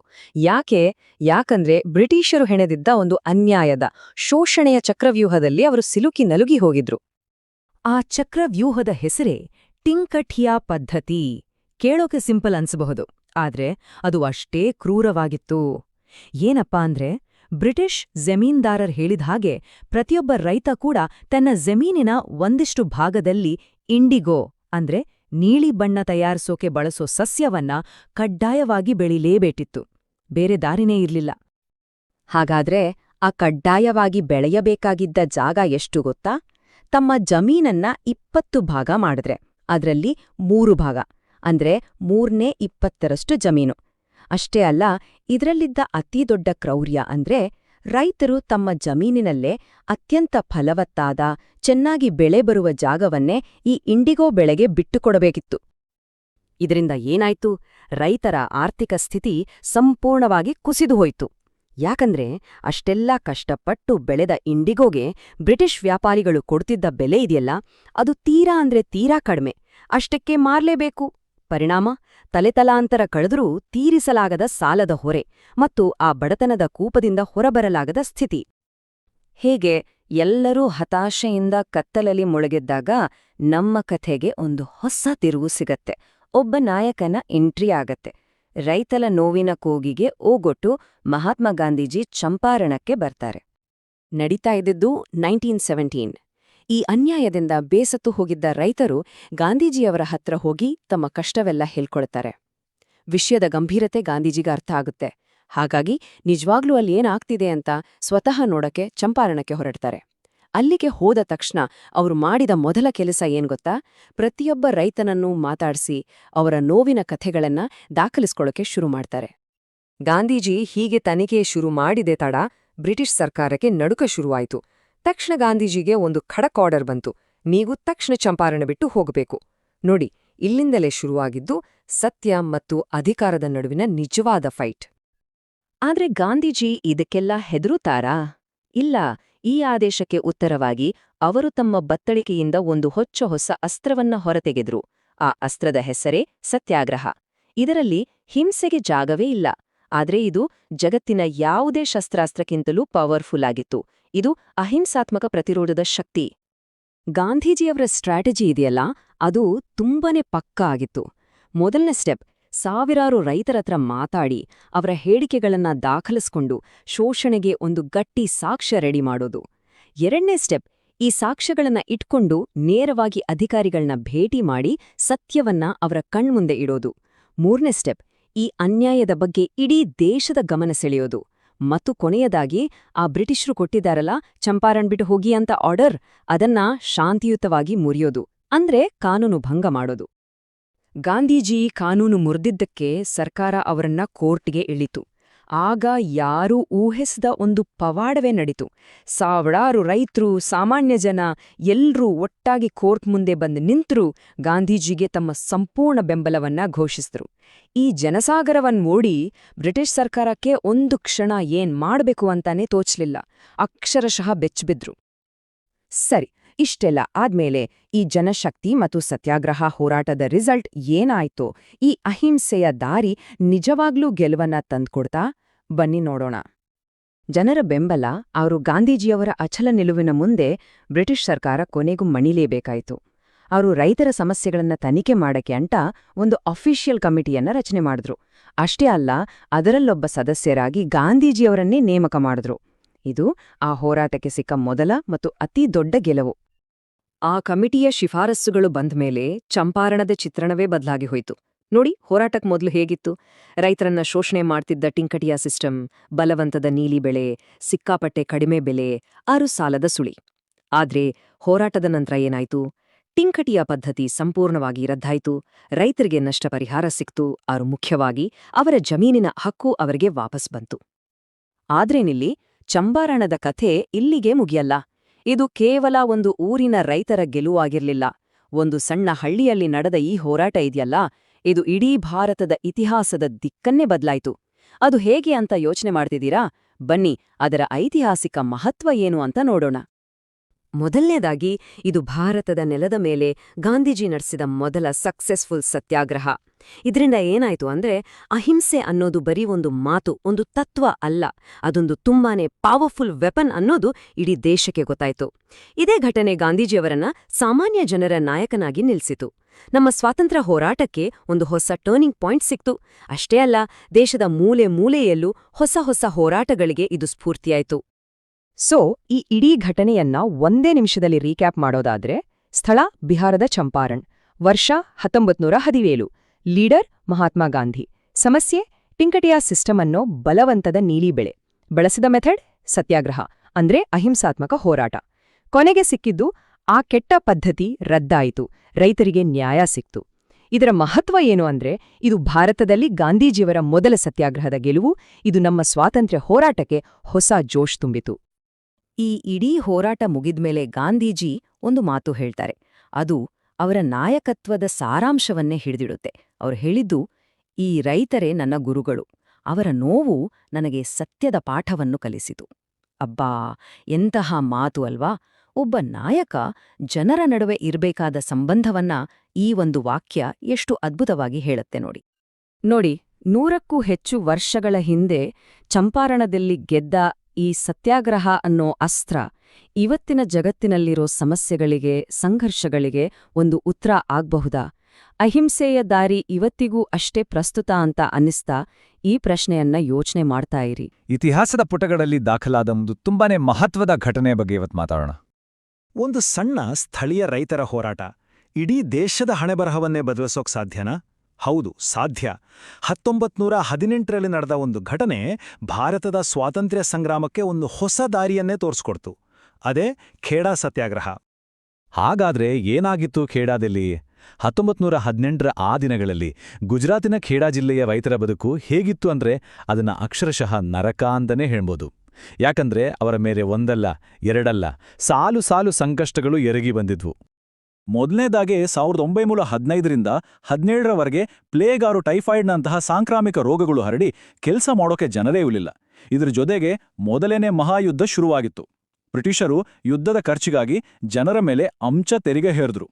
ಯಾಕಂದ್ರೆ ಬ್ರಿಟಿಷರು ಹೆಣೆದಿದ್ದ ಒಂದು ಅನ್ಯಾಯದ, ಶೋಷಣೆಯ ಚಕ್ರವ್ಯೂಹದಲ್ಲಿ ಅವರು ಸಿಲುಕಿ ನಲುಗಿ ಹೋಗಿದ್ರು. ಆ ಚಕ್ರವ್ಯೂಹದ ಹೆಸರೇ ಟಿಂಕಠಿಯಾ ಪದ್ಧತಿ. ಕೇಳೋಕೆ ಸಿಂಪಲ್ ಅನ್ಸಬಹುದು, ಆದ್ರೆ ಅದು ಅಷ್ಟೇ ಕ್ರೂರವಾಗಿತ್ತು. ಏನಪ್ಪಾ ಅಂದ್ರೆ, ಬ್ರಿಟಿಷ್ ಜಮೀನ್ದಾರರ್ ಹೇಳಿದ ಹಾಗೆ ಪ್ರತಿಯೊಬ್ಬ ರೈತ ಕೂಡ ತನ್ನ ಜಮೀನಿನ ಒಂದಿಷ್ಟು ಭಾಗದಲ್ಲಿ ಇಂಡಿಗೋ ಅಂದ್ರೆ ನೀಲಿ ಬಣ್ಣ ತಯಾರಿಸೋಕೆ ಬಳಸೋ ಸಸ್ಯವನ್ನ ಕಡ್ಡಾಯವಾಗಿ ಬೆಳಿಲೇಬೇಕಿತ್ತು. ಬೇರೆ ದಾರಿನೇ ಇರ್ಲಿಲ್ಲ. ಹಾಗಾದ್ರೆ ಆ ಕಡ್ಡಾಯವಾಗಿ ಬೆಳೆಯಬೇಕಾಗಿದ್ದ ಜಾಗ ಎಷ್ಟು ಗೊತ್ತಾ? ತಮ್ಮ ಜಮೀನನ್ನ 20 ಭಾಗ ಮಾಡಿದ್ರೆ ಅದರಲ್ಲಿ 3 ಭಾಗ ಅಂದ್ರೆ 3/20 ಜಮೀನು. ಅಷ್ಟೇ ಅಲ್ಲ, ಇದರಲ್ಲಿದ್ದ ಅತಿದೊಡ್ಡ ಕ್ರೌರ್ಯ ಅಂದ್ರೆ ರೈತರು ತಮ್ಮ ಜಮೀನಿನಲ್ಲೇ ಅತ್ಯಂತ ಫಲವತ್ತಾದ, ಚೆನ್ನಾಗಿ ಬೆಳೆ ಬರುವ ಜಾಗವನ್ನೇ ಈ ಇಂಡಿಗೋ ಬೆಳೆಗೆ ಬಿಟ್ಟುಕೊಡಬೇಕಿತ್ತು. ಇದರಿಂದ ಏನಾಯ್ತು? ರೈತರ ಆರ್ಥಿಕ ಸ್ಥಿತಿ ಸಂಪೂರ್ಣವಾಗಿ ಕುಸಿದು ಹೋಯಿತು. ಯಾಕಂದ್ರೆ ಅಷ್ಟೆಲ್ಲ ಕಷ್ಟಪಟ್ಟು ಬೆಳೆದ ಇಂಡಿಗೋಗೆ ಬ್ರಿಟಿಷ್ ವ್ಯಾಪಾರಿಗಳು ಕೊಡ್ತಿದ್ದ ಬೆಲೆ ಇದೆಯಲ್ಲ, ಅದು ತೀರಾ ಅಂದ್ರೆ ತೀರಾ ಕಡಿಮೆ. ಅಷ್ಟಕ್ಕೆ ಮಾರ್ಲೇಬೇಕು. ಪರಿಣಾಮ, ತಲೆತಲಾಂತರ ಕಳೆದರೂ ತೀರಿಸಲಾಗದ ಸಾಲದ ಹೊರೆ ಮತ್ತು ಆ ಬಡತನದ ಕೂಪದಿಂದ ಹೊರಬರಲಾಗದ ಸ್ಥಿತಿ. ಹೀಗೆ ಎಲ್ಲರೂ ಹತಾಶೆಯಿಂದ ಕತ್ತಲಲ್ಲಿ ಮುಳುಗಿದ್ದಾಗ ನಮ್ಮ ಕಥೆಗೆ ಒಂದು ಹೊಸ ತಿರುವು ಸಿಗತ್ತೆ. ಒಬ್ಬ ನಾಯಕನ ಎಂಟ್ರಿ ಆಗತ್ತೆ. ರೈತಲ ನೋವಿನ ಕೂಗಿಗೆ ಓಗೊಟ್ಟು ಮಹಾತ್ಮ ಗಾಂಧೀಜಿ ಚಂಪಾರಣಕ್ಕೆ ಬರ್ತಾರೆ. ನಡೀತಾ ಇದ್ದಿದ್ದು 1917. ಈ ಅನ್ಯಾಯದಿಂದ ಬೇಸತ್ತು ಹೋಗಿದ್ದ ರೈತರು ಗಾಂಧೀಜಿಯವರ ಹತ್ರ ಹೋಗಿ ತಮ್ಮ ಕಷ್ಟವೆಲ್ಲ ಹೇಳ್ಕೊಳ್ತಾರೆ. ವಿಷಯದ ಗಂಭೀರತೆ ಗಾಂಧೀಜಿಗೆ ಅರ್ಥ ಆಗುತ್ತೆ. ಹಾಗಾಗಿ ನಿಜವಾಗ್ಲೂ ಅಲ್ಲಿ ಏನಾಗ್ತಿದೆ ಅಂತ ಸ್ವತಃ ನೋಡಕ್ಕೆ ಚಂಪಾರಣಕ್ಕೆ ಹೊರಡ್ತಾರೆ. ಅಲ್ಲಿಗೆ ಹೋದ ತಕ್ಷಣ ಅವರು ಮಾಡಿದ ಮೊದಲ ಕೆಲಸ ಏನ್ಗೊತ್ತಾ? ಪ್ರತಿಯೊಬ್ಬ ರೈತನನ್ನೂ ಮಾತಾಡಿಸಿ ಅವರ ನೋವಿನ ಕಥೆಗಳನ್ನ ದಾಖಲಿಸ್ಕೊಳ್ಳೋಕೆ ಶುರು ಮಾಡ್ತಾರೆ. ಗಾಂಧೀಜಿ ಹೀಗೆ ತನಿಖೆ ಶುರು ಮಾಡಿದೆ ತಡ ಬ್ರಿಟಿಷ್ ಸರ್ಕಾರಕ್ಕೆ ನಡುಕ ಶುರುವಾಯಿತು. ತಕ್ಷಣ ಗಾಂಧೀಜಿಗೆ ಒಂದು ಖಡಕ್ ಆರ್ಡರ್ ಬಂತು. ನೀವು ತಕ್ಷಣ ಚಂಪಾರಣ ಬಿಟ್ಟು ಹೋಗಬೇಕು. ನೋಡಿ, ಇಲ್ಲಿಂದಲೇ ಶುರುವಾಗಿದ್ದು ಸತ್ಯ ಮತ್ತು ಅಧಿಕಾರದ ನಡುವಿನ ನಿಜವಾದ ಫೈಟ್. ಆದ್ರೆ ಗಾಂಧೀಜಿ ಇದಕ್ಕೆಲ್ಲ ಹೆದರುತ್ತಾರಾ? ಇಲ್ಲ. ಈ ಆದೇಶಕ್ಕೆ ಉತ್ತರವಾಗಿ ಅವರು ತಮ್ಮ ಬತ್ತಳಿಕೆಯಿಂದ ಒಂದು ಹೊಸ ಅಸ್ತ್ರವನ್ನ ಹೊರತೆಗೆದ್ರು. ಆ ಅಸ್ತ್ರದ ಹೆಸರೇ ಸತ್ಯಾಗ್ರಹ. ಇದರಲ್ಲಿ ಹಿಂಸೆಗೆ ಜಾಗವೇ ಇಲ್ಲ. ಆದ್ರೆ ಇದು ಜಗತ್ತಿನ ಯಾವುದೇ ಶಸ್ತ್ರಾಸ್ತ್ರಕ್ಕಿಂತಲೂ ಪವರ್ಫುಲ್ ಆಗಿತ್ತು. ಇದು ಅಹಿಂಸಾತ್ಮಕ ಪ್ರತಿರೋಧದ ಶಕ್ತಿ. ಗಾಂಧೀಜಿಯವರ ಸ್ಟ್ರಾಟಜಿ ಇದೆಯಲ್ಲ, ಅದು ತುಂಬಾನೇ ಪಕ್ಕಾ ಆಗಿತ್ತು. ಮೊದಲನೇ ಸ್ಟೆಪ್, ಸಾವಿರಾರು ರೈತರತ್ರ ಮಾತಾಡಿ ಅವರ ಹೇಳಿಕೆಗಳನ್ನ ದಾಖಲಿಸ್ಕೊಂಡು ಶೋಷಣೆಗೆ ಒಂದು ಗಟ್ಟಿ ಸಾಕ್ಷ್ಯ ರೆಡಿ ಮಾಡೋದು. ಎರಡನೇ ಸ್ಟೆಪ್, ಈ ಸಾಕ್ಷ್ಯಗಳನ್ನ ಇಟ್ಕೊಂಡು ನೇರವಾಗಿ ಅಧಿಕಾರಿಗಳನ್ನ ಭೇಟಿ ಮಾಡಿ ಸತ್ಯವನ್ನ ಅವರ ಕಣ್ಮುಂದೆ ಇಡೋದು. ಮೂರನೇ ಸ್ಟೆಪ್, ಈ ಅನ್ಯಾಯದ ಬಗ್ಗೆ ಇಡೀ ದೇಶದ ಗಮನ ಸೆಳೆಯೋದು. ಮತ್ತು ಕೊನೆಯದಾಗಿ, ಆ ಬ್ರಿಟಿಷರು ಕೊಟ್ಟಿದ್ದಾರಲ್ಲ ಚಂಪಾರಣ್ ಬಿಟ್ಟು ಹೋಗಿ ಅಂತ ಆರ್ಡರ್, ಅದನ್ನ ಶಾಂತಿಯುತವಾಗಿ ಮುರಿಯೋದು, ಅಂದ್ರೆ ಕಾನೂನು ಭಂಗ ಮಾಡೋದು. ಗಾಂಧೀಜಿ ಕಾನೂನು ಮುರಿದಿದ್ದಕ್ಕೆ ಸರ್ಕಾರ ಅವರನ್ನ ಕೋರ್ಟ್ಗೆ ಇಳಿತು. ಆಗ ಯಾರೂ ಊಹಿಸದ ಒಂದು ಪವಾಡವೇ ನಡೀತು. ಸಾವಿರಾರು ರೈತರು, ಸಾಮಾನ್ಯ ಜನ ಎಲ್ರೂ ಒಟ್ಟಾಗಿ ಕೋರ್ಟ್ ಮುಂದೆ ಬಂದು ನಿಂತರೂ ಗಾಂಧೀಜಿಗೆ ತಮ್ಮ ಸಂಪೂರ್ಣ ಬೆಂಬಲವನ್ನ ಘೋಷಿಸಿದ್ರು. ಈ ಜನಸಾಗರವನ್ನ ನೋಡಿ ಬ್ರಿಟಿಷ್ ಸರ್ಕಾರಕ್ಕೆ ಒಂದು ಕ್ಷಣ ಏನ್ ಮಾಡ್ಬೇಕು ಅಂತಾನೆ ತೋಚ್ಲಿಲ್ಲ. ಅಕ್ಷರಶಃ ಬೆಚ್ಚಿಬಿದ್ರು. ಸರಿ, ಇಷ್ಟೆಲ್ಲ ಆದ್ಮೇಲೆ ಈ ಜನಶಕ್ತಿ ಮತ್ತು ಸತ್ಯಾಗ್ರಹ ಹೋರಾಟದ ರಿಸಲ್ಟ್ ಏನಾಯ್ತೋ? ಈ ಅಹಿಂಸೆಯ ದಾರಿ ನಿಜವಾಗ್ಲೂ ಗೆಲುವನ್ನ ತಂದ್ಕೊಡ್ತಾ? ಬನ್ನಿ ನೋಡೋಣ. ಜನರ ಬೆಂಬಲ, ಅವರು ಗಾಂಧೀಜಿಯವರ ಅಚಲ ನಿಲುವಿನ ಮುಂದೆ ಬ್ರಿಟಿಷ್ ಸರ್ಕಾರ ಕೊನೆಗೂ ಮಣಿಲೇಬೇಕಾಯಿತು. ಅವರು ರೈತರ ಸಮಸ್ಯೆಗಳನ್ನ ತನಿಖೆ ಮಾಡಕ್ಕೆ ಅಂತ ಒಂದು ಅಫಿಷಿಯಲ್ ಕಮಿಟಿಯನ್ನ ರಚನೆ ಮಾಡಿದ್ರು. ಅಷ್ಟೇ ಅಲ್ಲ, ಅದರಲ್ಲೊಬ್ಬ ಸದಸ್ಯರಾಗಿ ಗಾಂಧೀಜಿಯವರನ್ನೇ ನೇಮಕ ಮಾಡಿದ್ರು. ಇದು ಆ ಹೋರಾಟಕ್ಕೆ ಸಿಕ್ಕ ಮೊದಲ ಮತ್ತು ಅತಿ ದೊಡ್ಡ ಗೆಲುವು. ಆ ಕಮಿಟಿಯ ಶಿಫಾರಸ್ಸುಗಳು ಬಂದ್ಮೇಲೆ ಚಂಪಾರಣದ ಚಿತ್ರಣವೇ ಬದಲಾಗಿ ಹೋಯಿತು. ನೋಡಿ, ಹೋರಾಟಕ್ಕೆ ಮೊದಲು ಹೇಗಿತ್ತು? ರೈತರನ್ನ ಶೋಷಣೆ ಮಾಡ್ತಿದ್ದ ಟಿಂಕಟಿಯ ಸಿಸ್ಟಮ್, ಬಲವಂತದ ನೀಲಿ ಬೆಳೆ, ಸಿಕ್ಕಾಪಟ್ಟೆ ಕಡಿಮೆ ಬೆಲೆ, ಆರು ಸಾಲದ ಸುಳಿ. ಆದ್ರೆ ಹೋರಾಟದ ನಂತರ ಏನಾಯ್ತು? ಟಿಂಕಟಿಯ ಪದ್ಧತಿ ಸಂಪೂರ್ಣವಾಗಿ ರದ್ದಾಯಿತು. ರೈತರಿಗೆ ನಷ್ಟ ಪರಿಹಾರ ಸಿಕ್ತು. ಆರು ಮುಖ್ಯವಾಗಿ ಅವರ ಜಮೀನಿನ ಹಕ್ಕು ಅವರಿಗೆ ವಾಪಸ್ ಬಂತು. ಆದ್ರೇನಿಲ್ಲಿ ಚಂಪಾರಣದ ಕಥೆ ಇಲ್ಲಿಗೆ ಮುಗಿಯಲ್ಲ. ಇದು ಕೇವಲ ಒಂದು ಊರಿನ ರೈತರ ಗೆಲುವಾಗಿರ್ಲಿಲ್ಲ. ಒಂದು ಸಣ್ಣ ಹಳ್ಳಿಯಲ್ಲಿ ನಡೆದ ಈ ಹೋರಾಟ ಇದೆಯಲ್ಲ, ಇದು ಇಡೀ ಭಾರತದ ಇತಿಹಾಸದ ದಿಕ್ಕನ್ನೇ ಬದಲಾಯಿತು. ಅದು ಹೇಗೆ ಅಂತ ಯೋಚನೆ ಮಾಡ್ತಿದ್ದೀರಾ? ಬನ್ನಿ, ಅದರ ಐತಿಹಾಸಿಕ ಮಹತ್ವ ಏನು ಅಂತ ನೋಡೋಣ. ಮೊದಲನೇದಾಗಿ, ಇದು ಭಾರತದ ನೆಲದ ಮೇಲೆ ಗಾಂಧೀಜಿ ನಡೆಸಿದ ಮೊದಲ ಸಕ್ಸೆಸ್ಫುಲ್ ಸತ್ಯಾಗ್ರಹ. ಇದರಿಂದ ಏನಾಯ್ತು ಅಂದ್ರೆ, ಅಹಿಂಸೆ ಅನ್ನೋದು ಬರೀ ಒಂದು ಮಾತು, ಒಂದು ತತ್ವ ಅಲ್ಲ, ಅದೊಂದು ತುಂಬಾನೇ ಪವರ್ಫುಲ್ ವೆಪನ್ ಅನ್ನೋದು ಇಡೀ ದೇಶಕ್ಕೆ ಗೊತ್ತಾಯ್ತು. ಇದೇ ಘಟನೆ ಗಾಂಧೀಜಿಯವರನ್ನ ಸಾಮಾನ್ಯ ಜನರ ನಾಯಕನಾಗಿ ನಿಲ್ಸಿತು. ನಮ್ಮ ಸ್ವಾತಂತ್ರ್ಯ ಹೋರಾಟಕ್ಕೆ ಒಂದು ಹೊಸ ಟರ್ನಿಂಗ್ ಪಾಯಿಂಟ್ ಸಿಕ್ತು. ಅಷ್ಟೇ ಅಲ್ಲ, ದೇಶದ ಮೂಲೆ ಮೂಲೆಯಲ್ಲೂ ಹೊಸ ಹೋರಾಟಗಳಿಗೆ ಇದು ಸ್ಫೂರ್ತಿಯಾಯಿತು. ಸೊ, ಈ ಇಡೀ ಘಟನೆಯನ್ನ ಒಂದೇ ನಿಮಿಷದಲ್ಲಿ ರೀಕ್ಯಾಪ್ ಮಾಡೋದಾದ್ರೆ, ಸ್ಥಳ ಬಿಹಾರದ ಚಂಪಾರಣ್, ವರ್ಷ 1917, ಲೀಡರ್ ಮಹಾತ್ಮ ಗಾಂಧಿ, ಸಮಸ್ಯೆ ಟಿಂಕಟಿಯ ಸಿಸ್ಟಮ್ ಅನ್ನೋ ಬಲವಂತದ ನೀಲಿ ಬೆಳೆ, ಬಳಸಿದ ಮೆಥಡ್ ಸತ್ಯಾಗ್ರಹ ಅಂದ್ರೆ ಅಹಿಂಸಾತ್ಮಕ ಹೋರಾಟ. ಕೊನೆಗೆ ಸಿಕ್ಕಿದ್ದು ಆ ಕೆಟ್ಟ ಪದ್ಧತಿ ರದ್ದಾಯಿತು, ರೈತರಿಗೆ ನ್ಯಾಯ ಸಿಕ್ತು. ಇದರ ಮಹತ್ವ ಏನು ಅಂದ್ರೆ, ಇದು ಭಾರತದಲ್ಲಿ ಗಾಂಧೀಜಿಯವರ ಮೊದಲ ಸತ್ಯಾಗ್ರಹದ ಗೆಲುವು. ಇದು ನಮ್ಮ ಸ್ವಾತಂತ್ರ್ಯ ಹೋರಾಟಕ್ಕೆ ಹೊಸ ಜೋಶ್ ತುಂಬಿತು. ಈ ಇಡೀ ಹೋರಾಟ ಮುಗಿದ್ಮೇಲೆ ಗಾಂಧೀಜಿ ಒಂದು ಮಾತು ಹೇಳ್ತಾರೆ. ಅದು ಅವರ ನಾಯಕತ್ವದ ಸಾರಾಂಶವನ್ನೇ ಹಿಡಿದಿಡುತ್ತೆ. ಅವರು ಹೇಳಿದ್ದು, ಈ ರೈತರೇ ನನ್ನ ಗುರುಗಳು. ಅವರ ನೋವು ನನಗೆ ಸತ್ಯದ ಪಾಠವನ್ನು ಕಲಿಸಿತು. ಅಬ್ಬಾ, ಎಂತಹ ಮಾತು ಅಲ್ವಾ! ಒಬ್ಬ ನಾಯಕ ಜನರ ನಡುವೆ ಇರಬೇಕಾದ ಸಂಬಂಧವನ್ನ ಈ ಒಂದು ವಾಕ್ಯ ಎಷ್ಟು ಅದ್ಭುತವಾಗಿ ಹೇಳುತ್ತೆ ನೋಡಿ. 100ಕ್ಕೂ ಹೆಚ್ಚು ವರ್ಷಗಳ ಹಿಂದೆ ಚಂಪಾರಣದಲ್ಲಿ ಗೆದ್ದ ಈ ಸತ್ಯಾಗ್ರಹ ಅನ್ನೋ ಅಸ್ತ್ರ ಇವತ್ತಿನ ಜಗತ್ತಿನಲ್ಲಿರೋ ಸಮಸ್ಯೆಗಳಿಗೆ, ಸಂಘರ್ಷಗಳಿಗೆ ಒಂದು ಉತ್ತರ ಆಗ್ಬಹುದಾ? ಅಹಿಂಸೆಯ ದಾರಿ ಇವತ್ತಿಗೂ ಅಷ್ಟೇ ಪ್ರಸ್ತುತ ಅಂತ ಅನ್ನಿಸ್ತಾ ಈ ಪ್ರಶ್ನೆಯನ್ನ ಯೋಚನೆ ಮಾಡ್ತಾ ಇರಿ. ಇತಿಹಾಸದ ಪುಟಗಳಲ್ಲಿ ದಾಖಲಾದ ಒಂದು ತುಂಬಾನೇ ಮಹತ್ವದ ಘಟನೆ ಬಗ್ಗೆ ಇವತ್ತು ಮಾತಾಡೋಣ. ಒಂದು ಸಣ್ಣ ಸ್ಥಳೀಯ ರೈತರ ಹೋರಾಟ ಇಡೀ ದೇಶದ ಹಣೆಬರಹವನ್ನೇ ಬದಲಿಸೋಕ್ ಸಾಧ್ಯನಾ? ಹೌದು, ಸಾಧ್ಯ. 1918ರಲ್ಲಿ ನಡೆದ ಒಂದು ಘಟನೆ ಭಾರತದ ಸ್ವಾತಂತ್ರ್ಯ ಸಂಗ್ರಾಮಕ್ಕೆ ಒಂದು ಹೊಸ ದಾರಿಯನ್ನೇ ತೋರಿಸ್ಕೊಡ್ತು. ಅದೇ ಖೇಡಾ ಸತ್ಯಾಗ್ರಹ. ಹಾಗಾದ್ರೆ ಏನಾಗಿತ್ತು ಖೇಡಾದಲ್ಲಿ? 1918ರ ಆ ದಿನಗಳಲ್ಲಿ ಗುಜರಾತಿನ ಖೇಡಾ ಜಿಲ್ಲೆಯ ರೈತರ ಬದುಕು ಹೇಗಿತ್ತು ಅಂದ್ರೆ ಅದನ್ನ ಅಕ್ಷರಶಃ ನರಕ ಅಂತನೇ ಹೇಳ್ಬೋದು. ಯಾಕಂದ್ರೆ ಅವರ ಮೇಲೆ ಒಂದಲ್ಲ ಎರಡಲ್ಲ ಸಾಲು ಸಾಲು ಸಂಕಷ್ಟಗಳು ಎರಗಿ ಬಂದಿದ್ವು. ಮೊದಲನೇದಾಗೆ 1915ರಿಂದ 17ರವರೆಗೆ ಪ್ಲೇಗಾರು ಟೈಫಾಯ್ಡ್ನಂತಹ ಸಾಂಕ್ರಾಮಿಕ ರೋಗಗಳು ಹರಡಿ ಕೆಲಸ ಮಾಡೋಕೆ ಜನರೇ ಇರಲಿಲ್ಲ. ಇದರ ಜೊತೆಗೆ ಮೊದಲನೇ ಮಹಾಯುದ್ಧ ಶುರುವಾಗಿತ್ತು. ಬ್ರಿಟಿಷರು ಯುದ್ಧದ ಖರ್ಚಿಗಾಗಿ ಜನರ ಮೇಲೆ ಅಂಚ ತೆರಿಗೆ ಹೇರಿದ್ರು.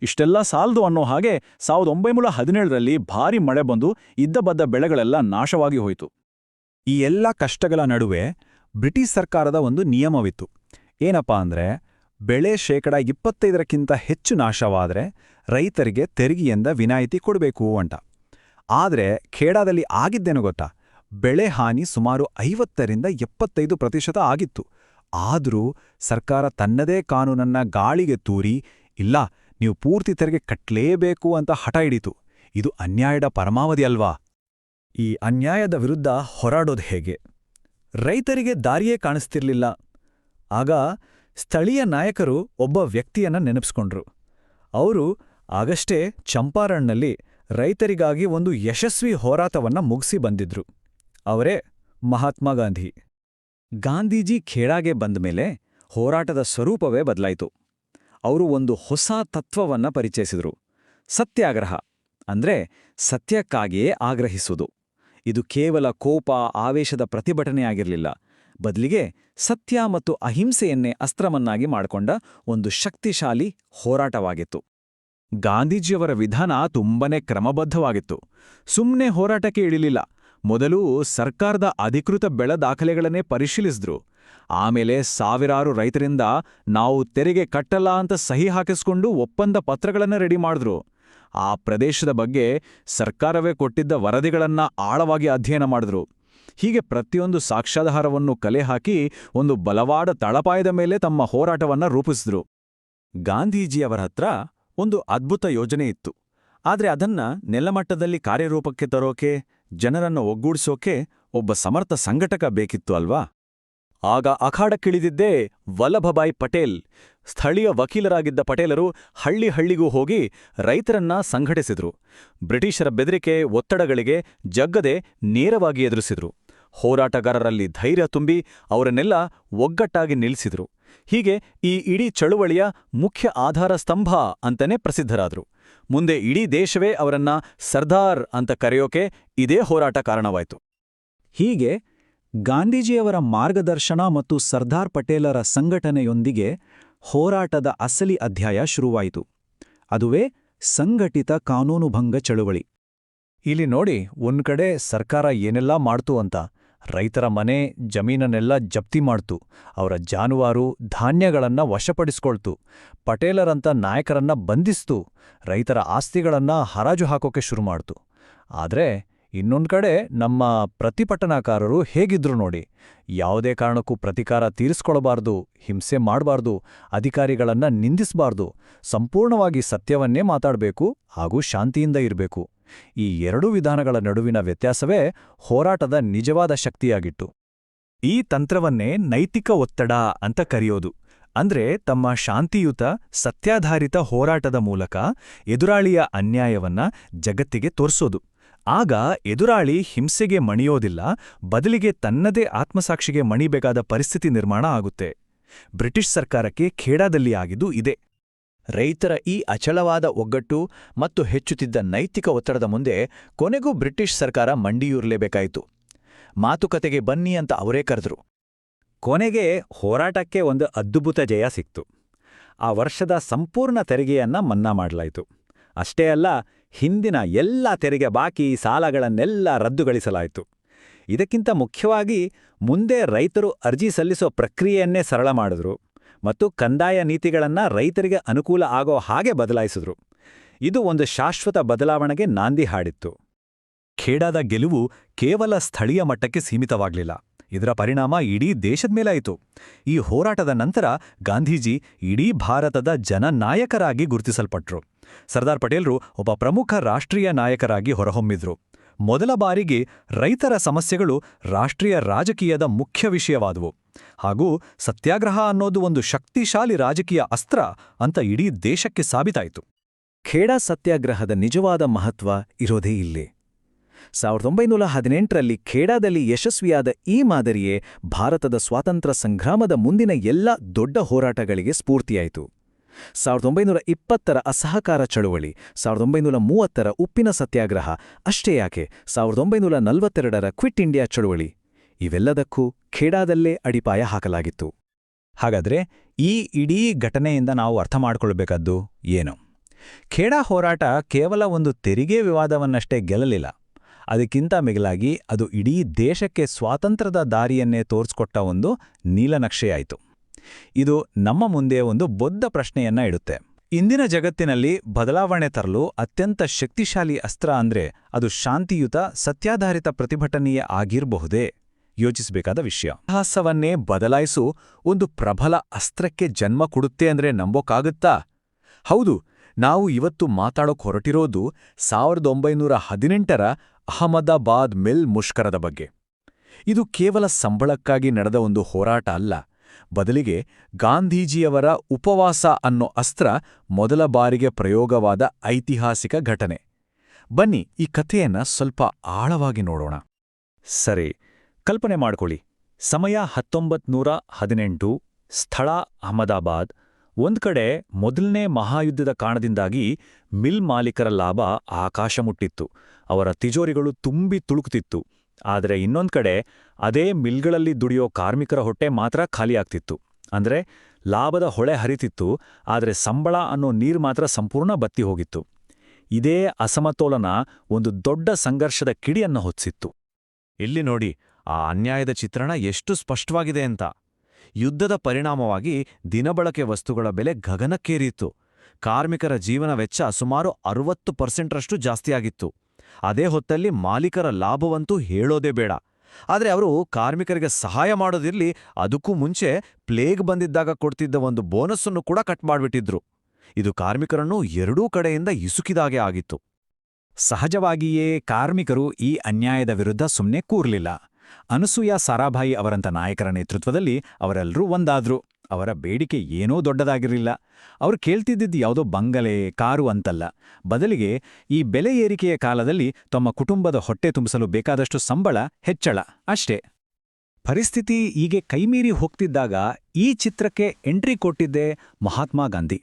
ಇಷ್ಟೆಲ್ಲ ಸಾಲದು ಅನ್ನೋ ಹಾಗೆ 1917ರಲ್ಲಿ ಭಾರಿ ಮಳೆ ಬಂದು ಇದ್ದಬದ್ದ ಬೆಳೆಗಳೆಲ್ಲ ನಾಶವಾಗಿ ಹೋಯಿತು. ಈ ಎಲ್ಲ ಕಷ್ಟಗಳ ನಡುವೆ ಬ್ರಿಟಿಷ್ ಸರ್ಕಾರದ ಒಂದು ನಿಯಮವಿತ್ತು. ಏನಪ್ಪಾ ಅಂದ್ರೆ, ಬೆಳೆ 25%ಕ್ಕಿಂತ ಹೆಚ್ಚು ನಾಶವಾದರೆ ರೈತರಿಗೆ ತೆರಿಗೆಯಿಂದ ವಿನಾಯಿತಿ ಕೊಡಬೇಕು ಅಂತ. ಆದರೆ ಖೇಡಾದಲ್ಲಿ ಆಗಿದ್ದೇನು ಗೊತ್ತಾ? ಬೆಳೆ ಹಾನಿ ಸುಮಾರು 50ರಿಂದ 75% ಆಗಿತ್ತು. ಆದರೂ ಸರ್ಕಾರ ತನ್ನದೇ ಕಾನೂನನ್ನ ಗಾಳಿಗೆ ತೂರಿ, ಇಲ್ಲ, ನೀವು ಪೂರ್ತಿ ತೆರಿಗೆ ಕಟ್ಟಲೇಬೇಕು ಅಂತ ಹಠ ಹಿಡಿತು. ಇದು ಅನ್ಯಾಯದ ಪರಮಾವಧಿ ಅಲ್ವಾ? ಈ ಅನ್ಯಾಯದ ವಿರುದ್ಧ ಹೋರಾಡೋದು ಹೇಗೆ? ರೈತರಿಗೆ ದಾರಿಯೇ ಕಾಣಿಸ್ತಿರ್ಲಿಲ್ಲ. ಆಗ ಸ್ಥಳೀಯ ನಾಯಕರು ಒಬ್ಬ ವ್ಯಕ್ತಿಯನ್ನ ನೆನಪಿಸ್ಕೊಂಡ್ರು. ಅವರು ಆಗಷ್ಟೇ ಚಂಪಾರಣ್ನಲ್ಲಿ ರೈತರಿಗಾಗಿ ಒಂದು ಯಶಸ್ವಿ ಹೋರಾಟವನ್ನ ಮುಗಿಸಿ ಬಂದಿದ್ರು. ಅವರೇ ಮಹಾತ್ಮ ಗಾಂಧಿ. ಗಾಂಧೀಜಿ ಖೇಡಾಗೆ ಬಂದಮೇಲೆ ಹೋರಾಟದ ಸ್ವರೂಪವೇ ಬದಲಾಯಿತು. ಅವರು ಒಂದು ಹೊಸ ತತ್ವವನ್ನ ಪರಿಚಯಿಸಿದ್ರು. ಸತ್ಯಾಗ್ರಹ ಅಂದ್ರೆ ಸತ್ಯಕ್ಕಾಗಿಯೇ ಆಗ್ರಹಿಸುವುದು. ಇದು ಕೇವಲ ಕೋಪ, ಆವೇಶದ ಪ್ರತಿಭಟನೆಯಾಗಿರಲಿಲ್ಲ. ಬದಲಿಗೆ ಸತ್ಯ ಮತ್ತು ಅಹಿಂಸೆಯನ್ನೇ ಅಸ್ತ್ರವನ್ನಾಗಿ ಮಾಡಿಕೊಂಡ ಒಂದು ಶಕ್ತಿಶಾಲಿ ಹೋರಾಟವಾಗಿತ್ತು. ಗಾಂಧೀಜಿಯವರ ವಿಧಾನ ತುಂಬನೇ ಕ್ರಮಬದ್ಧವಾಗಿತ್ತು. ಸುಮ್ಮನೆ ಹೋರಾಟಕ್ಕೆ ಇಳಿಲಿಲ್ಲ. ಮೊದಲು ಸರ್ಕಾರದ ಅಧಿಕೃತ ಬೆಳೆ ದಾಖಲೆಗಳನ್ನೇ ಪರಿಶೀಲಿಸಿದ್ರು. ಆಮೇಲೆ ಸಾವಿರಾರು ರೈತರಿಂದ ನಾವು ತೆರಿಗೆ ಕಟ್ಟಲ್ಲ ಅಂತ ಸಹಿ ಹಾಕಿಸ್ಕೊಂಡು ಒಪ್ಪಂದ ಪತ್ರಗಳನ್ನು ರೆಡಿ ಮಾಡಿದ್ರು. ಆ ಪ್ರದೇಶದ ಬಗ್ಗೆ ಸರ್ಕಾರವೇ ಕೊಟ್ಟಿದ್ದ ವರದಿಗಳನ್ನ ಆಳವಾಗಿ ಅಧ್ಯಯನ ಮಾಡಿದ್ರು. ಹೀಗೆ ಪ್ರತಿಯೊಂದು ಸಾಕ್ಷ್ಯಾಧಾರವನ್ನು ಕಲೆ ಹಾಕಿ ಒಂದು ಬಲವಾದ ತಳಪಾಯದ ಮೇಲೆ ತಮ್ಮ ಹೋರಾಟವನ್ನ ರೂಪಿಸಿದ್ರು. ಗಾಂಧೀಜಿಯವರ ಹತ್ರ ಒಂದು ಅದ್ಭುತ ಯೋಜನೆ ಇತ್ತು. ಆದ್ರೆ ಅದನ್ನ ನೆಲಮಟ್ಟದಲ್ಲಿ ಕಾರ್ಯರೂಪಕ್ಕೆ ತರೋಕೆ, ಜನರನ್ನು ಒಗ್ಗೂಡಿಸೋಕೆ ಒಬ್ಬ ಸಮರ್ಥ ಸಂಘಟಕ ಬೇಕಿತ್ತು ಅಲ್ವಾ? ಆಗ ಅಖಾಡಕ್ಕಿಳಿದಿದ್ದೇ ವಲ್ಲಭಭಾಯ್ ಪಟೇಲ್. ಸ್ಥಳೀಯ ವಕೀಲರಾಗಿದ್ದ ಪಟೇಲರು ಹಳ್ಳಿ ಹಳ್ಳಿಗೂ ಹೋಗಿ ರೈತರನ್ನ ಸಂಘಟಿಸಿದ್ರು. ಬ್ರಿಟಿಷರ ಬೆದರಿಕೆ, ಒತ್ತಡಗಳಿಗೆ ಜಗ್ಗದೆ ನೇರವಾಗಿ ಎದುರಿಸಿದ್ರು. ಹೋರಾಟಗಾರರಲ್ಲಿ ಧೈರ್ಯ ತುಂಬಿ ಅವರನ್ನೆಲ್ಲ ಒಗ್ಗಟ್ಟಾಗಿ ನಿಲ್ಲಿಸಿದ್ರು. ಹೀಗೆ ಈ ಇಡೀ ಚಳುವಳಿಯ ಮುಖ್ಯ ಆಧಾರ ಸ್ತಂಭ ಅಂತಲೇ ಪ್ರಸಿದ್ಧರಾದ್ರು. ಮುಂದೆ ಇಡೀ ದೇಶವೇ ಅವರನ್ನ ಸರ್ದಾರ್ ಅಂತ ಕರೆಯೋಕೆ ಇದೇ ಹೋರಾಟ ಕಾರಣವಾಯಿತು. ಹೀಗೆ ಗಾಂಧೀಜಿಯವರ ಮಾರ್ಗದರ್ಶನ ಮತ್ತು ಸರ್ದಾರ್ ಪಟೇಲರ ಸಂಘಟನೆಯೊಂದಿಗೆ ಹೋರಾಟದ ಅಸಲಿ ಅಧ್ಯಾಯ ಶುರುವಾಯಿತು. ಅದುವೇ ಸಂಘಟಿತ ಕಾನೂನುಭಂಗ ಚಳುವಳಿ. ಇಲ್ಲಿ ನೋಡಿ, ಒಂದ್ಕಡೆ ಸರ್ಕಾರ ಏನೆಲ್ಲಾ ಮಾಡ್ತು ಅಂತ. ರೈತರ ಮನೆ, ಜಮೀನನ್ನೆಲ್ಲ ಜಪ್ತಿ ಮಾಡ್ತು. ಅವರ ಜಾನುವಾರು, ಧಾನ್ಯಗಳನ್ನ ವಶಪಡಿಸ್ಕೊಳ್ತು. ಪಟೇಲರಂತ ನಾಯಕರನ್ನ ಬಂಧಿಸ್ತು. ರೈತರ ಆಸ್ತಿಗಳನ್ನ ಹರಾಜು ಹಾಕೋಕೆ ಶುರು ಮಾಡ್ತು. ಆದ್ರೆ ಇನ್ನೊಂದ್ ಕಡೆ ನಮ್ಮ ಪ್ರತಿಭಟನಾಕಾರರು ಹೇಗಿದ್ರು ನೋಡಿ. ಯಾವುದೇ ಕಾರಣಕ್ಕೂ ಪ್ರತಿಕಾರ ತೀರಿಸ್ಕೊಳ್ಬಾರ್ದು, ಹಿಂಸೆ ಮಾಡಬಾರ್ದು, ಅಧಿಕಾರಿಗಳನ್ನ ನಿಂದಿಸಬಾರ್ದು, ಸಂಪೂರ್ಣವಾಗಿ ಸತ್ಯವನ್ನೇ ಮಾತಾಡಬೇಕು ಹಾಗೂ ಶಾಂತಿಯಿಂದ ಇರಬೇಕು. ಈ ಎರಡೂ ವಿಧಾನಗಳ ನಡುವಿನ ವ್ಯತ್ಯಾಸವೇ ಹೋರಾಟದ ನಿಜವಾದ ಶಕ್ತಿಯಾಗಿತ್ತು. ಈ ತಂತ್ರವನ್ನೇ ನೈತಿಕ ಒತ್ತಡ ಅಂತ ಕರೆಯೋದು. ಅಂದ್ರೆ ತಮ್ಮ ಶಾಂತಿಯುತ, ಸತ್ಯಾಧಾರಿತ ಹೋರಾಟದ ಮೂಲಕ ಎದುರಾಳಿಯ ಅನ್ಯಾಯವನ್ನ ಜಗತ್ತಿಗೆ ತೋರಿಸೋದು. ಆಗ ಎದುರಾಳಿ ಹಿಂಸೆಗೆ ಮಣಿಯೋದಿಲ್ಲ, ಬದಲಿಗೆ ತನ್ನದೇ ಆತ್ಮಸಾಕ್ಷಿಗೆ ಮಣಿಬೇಕಾದ ಪರಿಸ್ಥಿತಿ ನಿರ್ಮಾಣ ಆಗುತ್ತೆ. ಬ್ರಿಟಿಷ್ ಸರ್ಕಾರಕ್ಕೆ ಖೇಡಾದಲ್ಲಿ ಆಗಿದ್ದು ಇದೇ. ರೈತರ ಈ ಅಚಲವಾದ ಒಗ್ಗಟ್ಟು ಮತ್ತು ಹೆಚ್ಚುತ್ತಿದ್ದ ನೈತಿಕ ಒತ್ತಡದ ಮುಂದೆ ಕೊನೆಗೂ ಬ್ರಿಟಿಷ್ ಸರ್ಕಾರ ಮಂಡಿಯೂರಲೇಬೇಕಾಯಿತು. ಮಾತುಕತೆಗೆ ಬನ್ನಿ ಅಂತ ಅವರೇ ಕರೆದ್ರು. ಕೊನೆಗೆ ಹೋರಾಟಕ್ಕೆ ಒಂದು ಅದ್ಭುತ ಜಯ ಸಿಕ್ತು. ಆ ವರ್ಷದ ಸಂಪೂರ್ಣ ತೆರಿಗೆಯನ್ನ ಮನ್ನಾ ಮಾಡಲಾಯಿತು. ಅಷ್ಟೇ ಅಲ್ಲ, ಹಿಂದಿನ ಎಲ್ಲ ತೆರಿಗೆ ಬಾಕಿ ಸಾಲಗಳನ್ನೆಲ್ಲ ರದ್ದುಗೊಳಿಸಲಾಯಿತು. ಇದಕ್ಕಿಂತ ಮುಖ್ಯವಾಗಿ ಮುಂದೆ ರೈತರು ಅರ್ಜಿ ಸಲ್ಲಿಸೋ ಪ್ರಕ್ರಿಯೆಯನ್ನೇ ಸರಳ ಮಾಡಿದ್ರು ಮತ್ತು ಕಂದಾಯ ನೀತಿಗಳನ್ನ ರೈತರಿಗೆ ಅನುಕೂಲ ಆಗೋ ಹಾಗೆ ಬದಲಾಯಿಸಿದ್ರು. ಇದು ಒಂದು ಶಾಶ್ವತ ಬದಲಾವಣೆಗೆ ನಾಂದಿ ಹಾಡಿತ್ತು. ಖೇಡಾದ ಗೆಲುವು ಕೇವಲ ಸ್ಥಳೀಯ ಮಟ್ಟಕ್ಕೆ ಸೀಮಿತವಾಗಲಿಲ್ಲ. ಇದರ ಪರಿಣಾಮ ಇಡೀ ದೇಶದ ಮೇಲಾಯಿತು. ಈ ಹೋರಾಟದ ನಂತರ ಗಾಂಧೀಜಿ ಇಡೀ ಭಾರತದ ಜನನಾಯಕರಾಗಿ ಗುರುತಿಸಲ್ಪಟ್ರು. ಸರ್ದಾರ್ ಪಟೇಲ್ರು ಒಬ್ಬ ಪ್ರಮುಖ ರಾಷ್ಟ್ರೀಯ ನಾಯಕರಾಗಿ ಹೊರಹೊಮ್ಮಿದ್ರು. ಮೊದಲ ಬಾರಿಗೆ ರೈತರ ಸಮಸ್ಯೆಗಳು ರಾಷ್ಟ್ರೀಯ ರಾಜಕೀಯದ ಮುಖ್ಯ ವಿಷಯವಾದವು. ಹಾಗೂ ಸತ್ಯಾಗ್ರಹ ಅನ್ನೋದು ಒಂದು ಶಕ್ತಿಶಾಲಿ ರಾಜಕೀಯ ಅಸ್ತ್ರ ಅಂತ ಇಡೀ ದೇಶಕ್ಕೆ ಸಾಬೀತಾಯಿತು. ಖೇಡಾ ಸತ್ಯಾಗ್ರಹದ ನಿಜವಾದ ಮಹತ್ವ ಇರೋದೇ ಇಲ್ಲೇ. 1918ರಲ್ಲಿ ಖೇಡಾದಲ್ಲಿ ಯಶಸ್ವಿಯಾದ ಈ ಮಾದರಿಯೇ ಭಾರತದ ಸ್ವಾತಂತ್ರ್ಯ ಸಂಗ್ರಾಮದ ಮುಂದಿನ ಎಲ್ಲ ದೊಡ್ಡ ಹೋರಾಟಗಳಿಗೆ ಸ್ಫೂರ್ತಿಯಾಯಿತು. 1920ರ ಅಸಹಕಾರ ಚಳುವಳಿ, 1930ರ ಉಪ್ಪಿನ ಸತ್ಯಾಗ್ರಹ, ಅಷ್ಟೇ ಯಾಕೆ 1942ರ ಕ್ವಿಟ್ ಇಂಡಿಯಾ ಚಳುವಳಿ, ಇವೆಲ್ಲದಕ್ಕೂ ಖೇಡಾದಲ್ಲೇ ಅಡಿಪಾಯ ಹಾಕಲಾಗಿತ್ತು. ಹಾಗಾದ್ರೆ ಈ ಇಡೀ ಘಟನೆಯಿಂದ ನಾವು ಅರ್ಥ ಮಾಡಿಕೊಳ್ಬೇಕಾದ್ದು ಏನು? ಖೇಡಾ ಹೋರಾಟ ಕೇವಲ ಒಂದು ತೆರಿಗೆ ವಿವಾದವನ್ನಷ್ಟೇ ಗೆಲ್ಲಲಿಲ್ಲ. ಅದಕ್ಕಿಂತ ಮಿಗಿಲಾಗಿ ಅದು ಇಡೀ ದೇಶಕ್ಕೆ ಸ್ವಾತಂತ್ರ್ಯದ ದಾರಿಯನ್ನೇ ತೋರಿಸ್ಕೊಟ್ಟ ಒಂದು ನೀಲನಕ್ಷೆಯಾಯಿತು. ಇದು ನಮ್ಮ ಮುಂದೆ ಒಂದು ಬೊದ್ದ ಪ್ರಶ್ನೆಯನ್ನ ಇಡುತ್ತೆ. ಇಂದಿನ ಜಗತ್ತಿನಲ್ಲಿ ಬದಲಾವಣೆ ತರಲು ಅತ್ಯಂತ ಶಕ್ತಿಶಾಲಿ ಅಸ್ತ್ರ ಅಂದ್ರೆ ಅದು ಶಾಂತಿಯುತ, ಸತ್ಯಾಧಾರಿತ ಪ್ರತಿಭಟನೆಯೇ ಆಗಿರಬಹುದೇ? ಯೋಚಿಸಬೇಕಾದ ವಿಷಯ. ಇತಿಹಾಸವನ್ನೇ ಬದಲಾಯಿಸು ಒಂದು ಪ್ರಬಲ ಅಸ್ತ್ರಕ್ಕೆ ಜನ್ಮ ಕೊಡುತ್ತೆ ಅಂದ್ರೆ ನಂಬೋಕ್ಕಾಗುತ್ತಾ? ಹೌದು, ನಾವು ಇವತ್ತು ಮಾತಾಡೋಕ್ ಹೊರಟಿರೋದು 1918ರ ಅಹಮದಾಬಾದ್ ಮಿಲ್ ಮುಷ್ಕರದ ಬಗ್ಗೆ. ಇದು ಕೇವಲ ಸಂಬಳಕ್ಕಾಗಿ ನಡೆದ ಒಂದು ಹೋರಾಟ ಅಲ್ಲ. ಬದಲಿಗೆ ಗಾಂಧೀಜಿಯವರ ಉಪವಾಸ ಅನ್ನೋ ಅಸ್ತ್ರ ಮೊದಲ ಬಾರಿಗೆ ಪ್ರಯೋಗವಾದ ಐತಿಹಾಸಿಕ ಘಟನೆ. ಬನ್ನಿ ಈ ಕಥೆಯನ್ನ ಸ್ವಲ್ಪ ಆಳವಾಗಿ ನೋಡೋಣ. ಸರಿ, ಕಲ್ಪನೆ ಮಾಡ್ಕೊಳ್ಳಿ. ಸಮಯ 1918, ಸ್ಥಳ ಅಹಮದಾಬಾದ್. ಒಂದ್ ಕಡೆ ಮೊದಲನೇ ಮಹಾಯುದ್ಧದ ಕಾರಣದಿಂದಾಗಿ ಮಿಲ್ ಮಾಲೀಕರ ಲಾಭ ಆಕಾಶ ಮುಟ್ಟಿತ್ತು. ಅವರ ತಿಜೋರಿಗಳು ತುಂಬಿ ತುಳುಕುತ್ತಿತ್ತು. ಆದರೆ ಇನ್ನೊಂದ್ ಕಡೆ ಅದೇ ಮಿಲ್ಗಳಲ್ಲಿ ದುಡಿಯೋ ಕಾರ್ಮಿಕರ ಹೊಟ್ಟೆ ಮಾತ್ರ ಖಾಲಿಯಾಗ್ತಿತ್ತು. ಅಂದ್ರೆ ಲಾಭದ ಹೊಳೆ ಹರಿತಿತ್ತು, ಆದರೆ ಸಂಬಳ ಅನ್ನೋ ನೀರು ಮಾತ್ರ ಸಂಪೂರ್ಣ ಬತ್ತಿ ಹೋಗಿತ್ತು. ಇದೇ ಅಸಮತೋಲನ ಒಂದು ದೊಡ್ಡ ಸಂಘರ್ಷದ ಕಿಡಿಯನ್ನ ಹೊತ್ತಿಸಿತ್ತು. ಇಲ್ಲಿ ನೋಡಿ, ಆ ಅನ್ಯಾಯದ ಚಿತ್ರಣ ಎಷ್ಟು ಸ್ಪಷ್ಟವಾಗಿದೆ ಅಂತ. ಯುದ್ಧದ ಪರಿಣಾಮವಾಗಿ ದಿನಬಳಕೆ ವಸ್ತುಗಳ ಬೆಲೆ ಗಗನಕ್ಕೇರಿತ್ತು. ಕಾರ್ಮಿಕರ ಜೀವನ ವೆಚ್ಚ ಸುಮಾರು 60%ರಷ್ಟು ಜಾಸ್ತಿಯಾಗಿತ್ತು. ಅದೇ ಹೊತ್ತಲ್ಲಿ ಮಾಲೀಕರ ಲಾಭವಂತೂ ಹೇಳೋದೇ ಬೇಡ. ಆದರೆ ಅವರು ಕಾರ್ಮಿಕರಿಗೆ ಸಹಾಯ ಮಾಡೋದಿರ್ಲಿ, ಅದಕ್ಕೂ ಮುಂಚೆ ಪ್ಲೇಗ್ ಬಂದಿದ್ದಾಗ ಕೊಡ್ತಿದ್ದ ಒಂದು ಬೋನಸ್ಸನ್ನು ಕೂಡ ಕಟ್ ಮಾಡ್ಬಿಟ್ಟಿದ್ರು. ಇದು ಕಾರ್ಮಿಕರನ್ನು ಎರಡೂ ಕಡೆಯಿಂದ ಇಸುಕಿದಾಗೆ ಆಗಿತ್ತು. ಸಹಜವಾಗಿಯೇ ಕಾರ್ಮಿಕರು ಈ ಅನ್ಯಾಯದ ವಿರುದ್ಧ ಸುಮ್ಮನೆ ಕೂರ್ಲಿಲ್ಲ. ಅನಸೂಯ ಸಾರಾಭಾಯಿ ಅವರಂಥ ನಾಯಕರ ನೇತೃತ್ವದಲ್ಲಿ ಅವರೆಲ್ಲರೂ ಒಂದಾದ್ರು. ಅವರ ಬೇಡಿಕೆ ಏನೂ ದೊಡ್ಡದಾಗಿರಲಿಲ್ಲ. ಅವರು ಕೇಳ್ತಿದ್ದಿದ್ದು ಯಾವುದೋ ಬಂಗಲೆ, ಕಾರು ಅಂತಲ್ಲ. ಬದಲಿಗೆ ಈ ಬೆಲೆ ಏರಿಕೆಯ ಕಾಲದಲ್ಲಿ ತಮ್ಮ ಕುಟುಂಬದ ಹೊಟ್ಟೆ ತುಂಬಿಸಲು ಬೇಕಾದಷ್ಟು ಸಂಬಳ ಹೆಚ್ಚಳ ಅಷ್ಟೇ. ಪರಿಸ್ಥಿತಿ ಹೀಗೆ ಕೈಮೀರಿ ಹೋಗ್ತಿದ್ದಾಗ ಈ ಚಿತ್ರಕ್ಕೆ ಎಂಟ್ರಿ ಕೊಟ್ಟಿದ್ದೇ ಮಹಾತ್ಮ ಗಾಂಧಿ.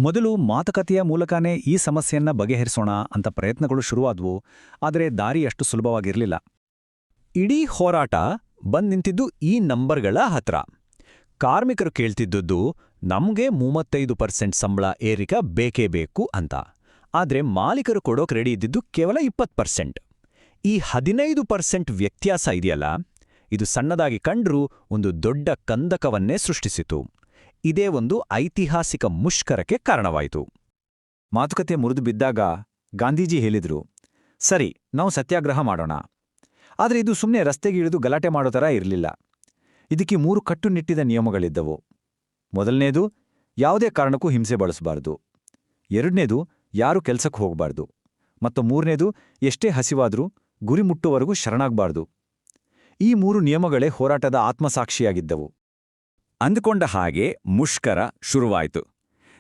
ಮೊದಲು ಮಾತುಕತೆಯ ಮೂಲಕನೇ ಈ ಸಮಸ್ಯೆಯನ್ನ ಬಗೆಹರಿಸೋಣ ಅಂತ ಪ್ರಯತ್ನಗಳು ಶುರುವಾದವು. ಆದರೆ ದಾರಿ ಅಷ್ಟು ಸುಲಭವಾಗಿರಲಿಲ್ಲ. ಇಡೀ ಹೋರಾಟ ಬಂದ್ ನಿಂತಿದ್ದು ಈ ನಂಬರ್ಗಳ ಹತ್ರ. ಕಾರ್ಮಿಕರು ಕೇಳ್ತಿದ್ದದ್ದು ನಮ್ಗೆ 35% ಸಂಬಳ ಏರಿಕೆ ಬೇಕೇ ಬೇಕು ಅಂತ. ಆದ್ರೆ ಮಾಲೀಕರು ಕೊಡೋಕ್ ರೆಡಿ ಇದ್ದಿದ್ದು ಕೇವಲ 20%. ಈ 15% ವ್ಯತ್ಯಾಸ ಇದೆಯಲ್ಲ, ಇದು ಸಣ್ಣದಾಗಿ ಕಂಡ್ರೂ ಒಂದು ದೊಡ್ಡ ಕಂದಕವನ್ನೇ ಸೃಷ್ಟಿಸಿತು. ಇದೇ ಒಂದು ಐತಿಹಾಸಿಕ ಮುಷ್ಕರಕ್ಕೆ ಕಾರಣವಾಯಿತು. ಮಾತುಕತೆ ಮುರಿದು ಬಿದ್ದಾಗ ಗಾಂಧೀಜಿ ಹೇಳಿದ್ರು, ಸರಿ, ನಾವು ಸತ್ಯಾಗ್ರಹ ಮಾಡೋಣ. ಆದರೆ ಇದು ಸುಮ್ಮನೆ ರಸ್ತೆಗೆ ಇಳಿದು ಗಲಾಟೆ ಮಾಡೋ ಥರ ಇರಲಿಲ್ಲ. ಇದಕ್ಕೆ 3 ಕಟ್ಟುನಿಟ್ಟಿದ ನಿಯಮಗಳಿದ್ದವು. ಮೊದಲನೇದು, ಯಾವುದೇ ಕಾರಣಕ್ಕೂ ಹಿಂಸೆ ಬಳಸಬಾರ್ದು. ಎರಡನೇದು, ಯಾರೂ ಕೆಲ್ಸಕ್ಕೆ ಹೋಗಬಾರ್ದು. ಮತ್ತು ಮೂರನೇದು, ಎಷ್ಟೇ ಹಸಿವಾದ್ರೂ ಗುರಿ ಮುಟ್ಟುವವರೆಗೂ ಶರಣಾಗಬಾರ್ದು. ಈ 3 ನಿಯಮಗಳೇ ಹೋರಾಟದ ಆತ್ಮಸಾಕ್ಷಿಯಾಗಿದ್ದವು. ಅಂದುಕೊಂಡ ಹಾಗೆ ಮುಷ್ಕರ ಶುರುವಾಯಿತು.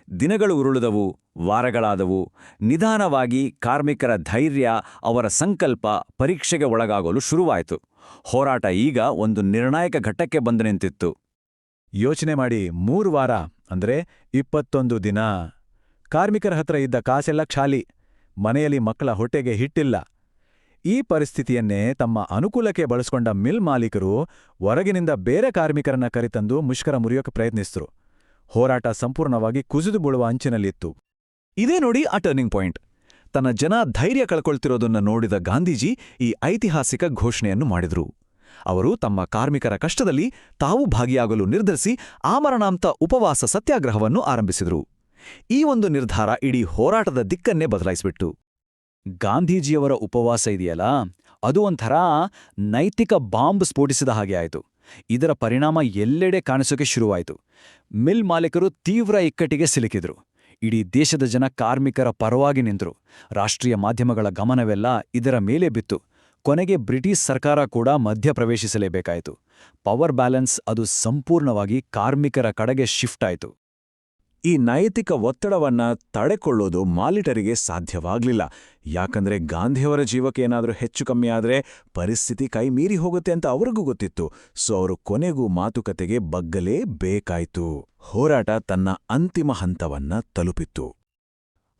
ದಿನಗಳು ಉರುಳಿದವು, ವಾರಗಳಾದವು. ನಿಧಾನವಾಗಿ ಕಾರ್ಮಿಕರ ಧೈರ್ಯ, ಅವರ ಸಂಕಲ್ಪ ಪರೀಕ್ಷೆಗೆ ಒಳಗಾಗಲು ಶುರುವಾಯಿತು. ಹೋರಾಟ ಈಗ ಒಂದು ನಿರ್ಣಾಯಕ ಘಟ್ಟಕ್ಕೆ ಬಂದು ನಿಂತಿತ್ತು. ಯೋಚನೆ ಮಾಡಿ, 3 ವಾರ ಅಂದ್ರೆ 21 ದಿನ. ಕಾರ್ಮಿಕರ ಹತ್ರ ಇದ್ದ ಕಾಸೆಲ್ಲ ಖಾಲಿ. ಮನೆಯಲ್ಲಿ ಮಕ್ಕಳ ಹೊಟ್ಟೆಗೆ ಹಿಟ್ಟಿಲ್ಲ. ಈ ಪರಿಸ್ಥಿತಿಯನ್ನೇ ತಮ್ಮ ಅನುಕೂಲಕ್ಕೆ ಬಳಸ್ಕೊಂಡ ಮಿಲ್ ಮಾಲೀಕರು ಹೊರಗಿನಿಂದ ಬೇರೆ ಕಾರ್ಮಿಕರನ್ನ ಕರೆತಂದು ಮುಷ್ಕರ ಮುರಿಯೋಕೆ ಪ್ರಯತ್ನಿಸಿದ್ರು. ಹೋರಾಟ ಸಂಪೂರ್ಣವಾಗಿ ಕುಸಿದು ಬೀಳುವ ಅಂಚಿನಲ್ಲಿತ್ತು. ಇದೇ ನೋಡಿ ಆ ಟರ್ನಿಂಗ್ ಪಾಯಿಂಟ್. ತನ್ನ ಜನ ಧೈರ್ಯ ಕಳ್ಕೊಳ್ತಿರೋದನ್ನ ನೋಡಿದ ಗಾಂಧೀಜಿ ಈ ಐತಿಹಾಸಿಕ ಘೋಷಣೆಯನ್ನು ಮಾಡಿದ್ರು. ಅವರು ತಮ್ಮ ಕಾರ್ಮಿಕರ ಕಷ್ಟದಲ್ಲಿ ತಾವು ಭಾಗಿಯಾಗಲು ನಿರ್ಧರಿಸಿ ಆಮರಣಾಂತ ಉಪವಾಸ ಸತ್ಯಾಗ್ರಹವನ್ನು ಆರಂಭಿಸಿದರು. ಈ ಒಂದು ನಿರ್ಧಾರ ಇಡೀ ಹೋರಾಟದ ದಿಕ್ಕನ್ನೇ ಬದಲಾಯಿಸಿಬಿಟ್ಟು. ಗಾಂಧೀಜಿಯವರ ಉಪವಾಸ ಇದೆಯಲ್ಲ, ಅದು ಒಂಥರ ನೈತಿಕ ಬಾಂಬ್ ಸ್ಫೋಟಿಸಿದ ಹಾಗೆ ಆಯಿತು. ಇದರ ಪರಿಣಾಮ ಎಲ್ಲೆಡೆ ಕಾಣಿಸೋಕೆ ಶುರುವಾಯಿತು. ಮಿಲ್ ಮಾಲೀಕರು ತೀವ್ರ ಇಕ್ಕಟ್ಟಿಗೆ ಸಿಲುಕಿದ್ರು. ಇಡೀ ದೇಶದ ಜನ ಕಾರ್ಮಿಕರ ಪರವಾಗಿ ನಿಂತರು. ರಾಷ್ಟ್ರೀಯ ಮಾಧ್ಯಮಗಳ ಗಮನವೆಲ್ಲ ಇದರ ಮೇಲೆ ಬಿತ್ತು. ಕೊನೆಗೆ ಬ್ರಿಟಿಷ್ ಸರ್ಕಾರ ಕೂಡ ಮಧ್ಯಪ್ರವೇಶಿಸಲೇಬೇಕಾಯಿತು. ಪವರ್ ಬ್ಯಾಲೆನ್ಸ್ ಅದು ಸಂಪೂರ್ಣವಾಗಿ ಕಾರ್ಮಿಕರ ಕಡೆಗೆ ಶಿಫ್ಟ್ ಆಯಿತು. ಈ ನೈತಿಕ ಒತ್ತಡವನ್ನ ತಡೆಕೊಳ್ಳೋದು ಮಾಲಿಟರಿಗೆ ಸಾಧ್ಯವಾಗ್ಲಿಲ್ಲ. ಯಾಕಂದ್ರೆ ಗಾಂಧಿಯವರ ಜೀವಕ್ಕೆ ಏನಾದರೂ ಹೆಚ್ಚು ಕಮ್ಮಿ ಆದ್ರೆ ಪರಿಸ್ಥಿತಿ ಕೈ ಮೀರಿ ಹೋಗುತ್ತೆ ಅಂತ ಅವ್ರಿಗೂ ಗೊತ್ತಿತ್ತು. ಸೊ ಅವರು ಕೊನೆಗೂ ಮಾತುಕತೆಗೆ ಬಗ್ಗಲೇಬೇಕಾಯ್ತು. ಹೋರಾಟ ತನ್ನ ಅಂತಿಮ ಹಂತವನ್ನ ತಲುಪಿತ್ತು.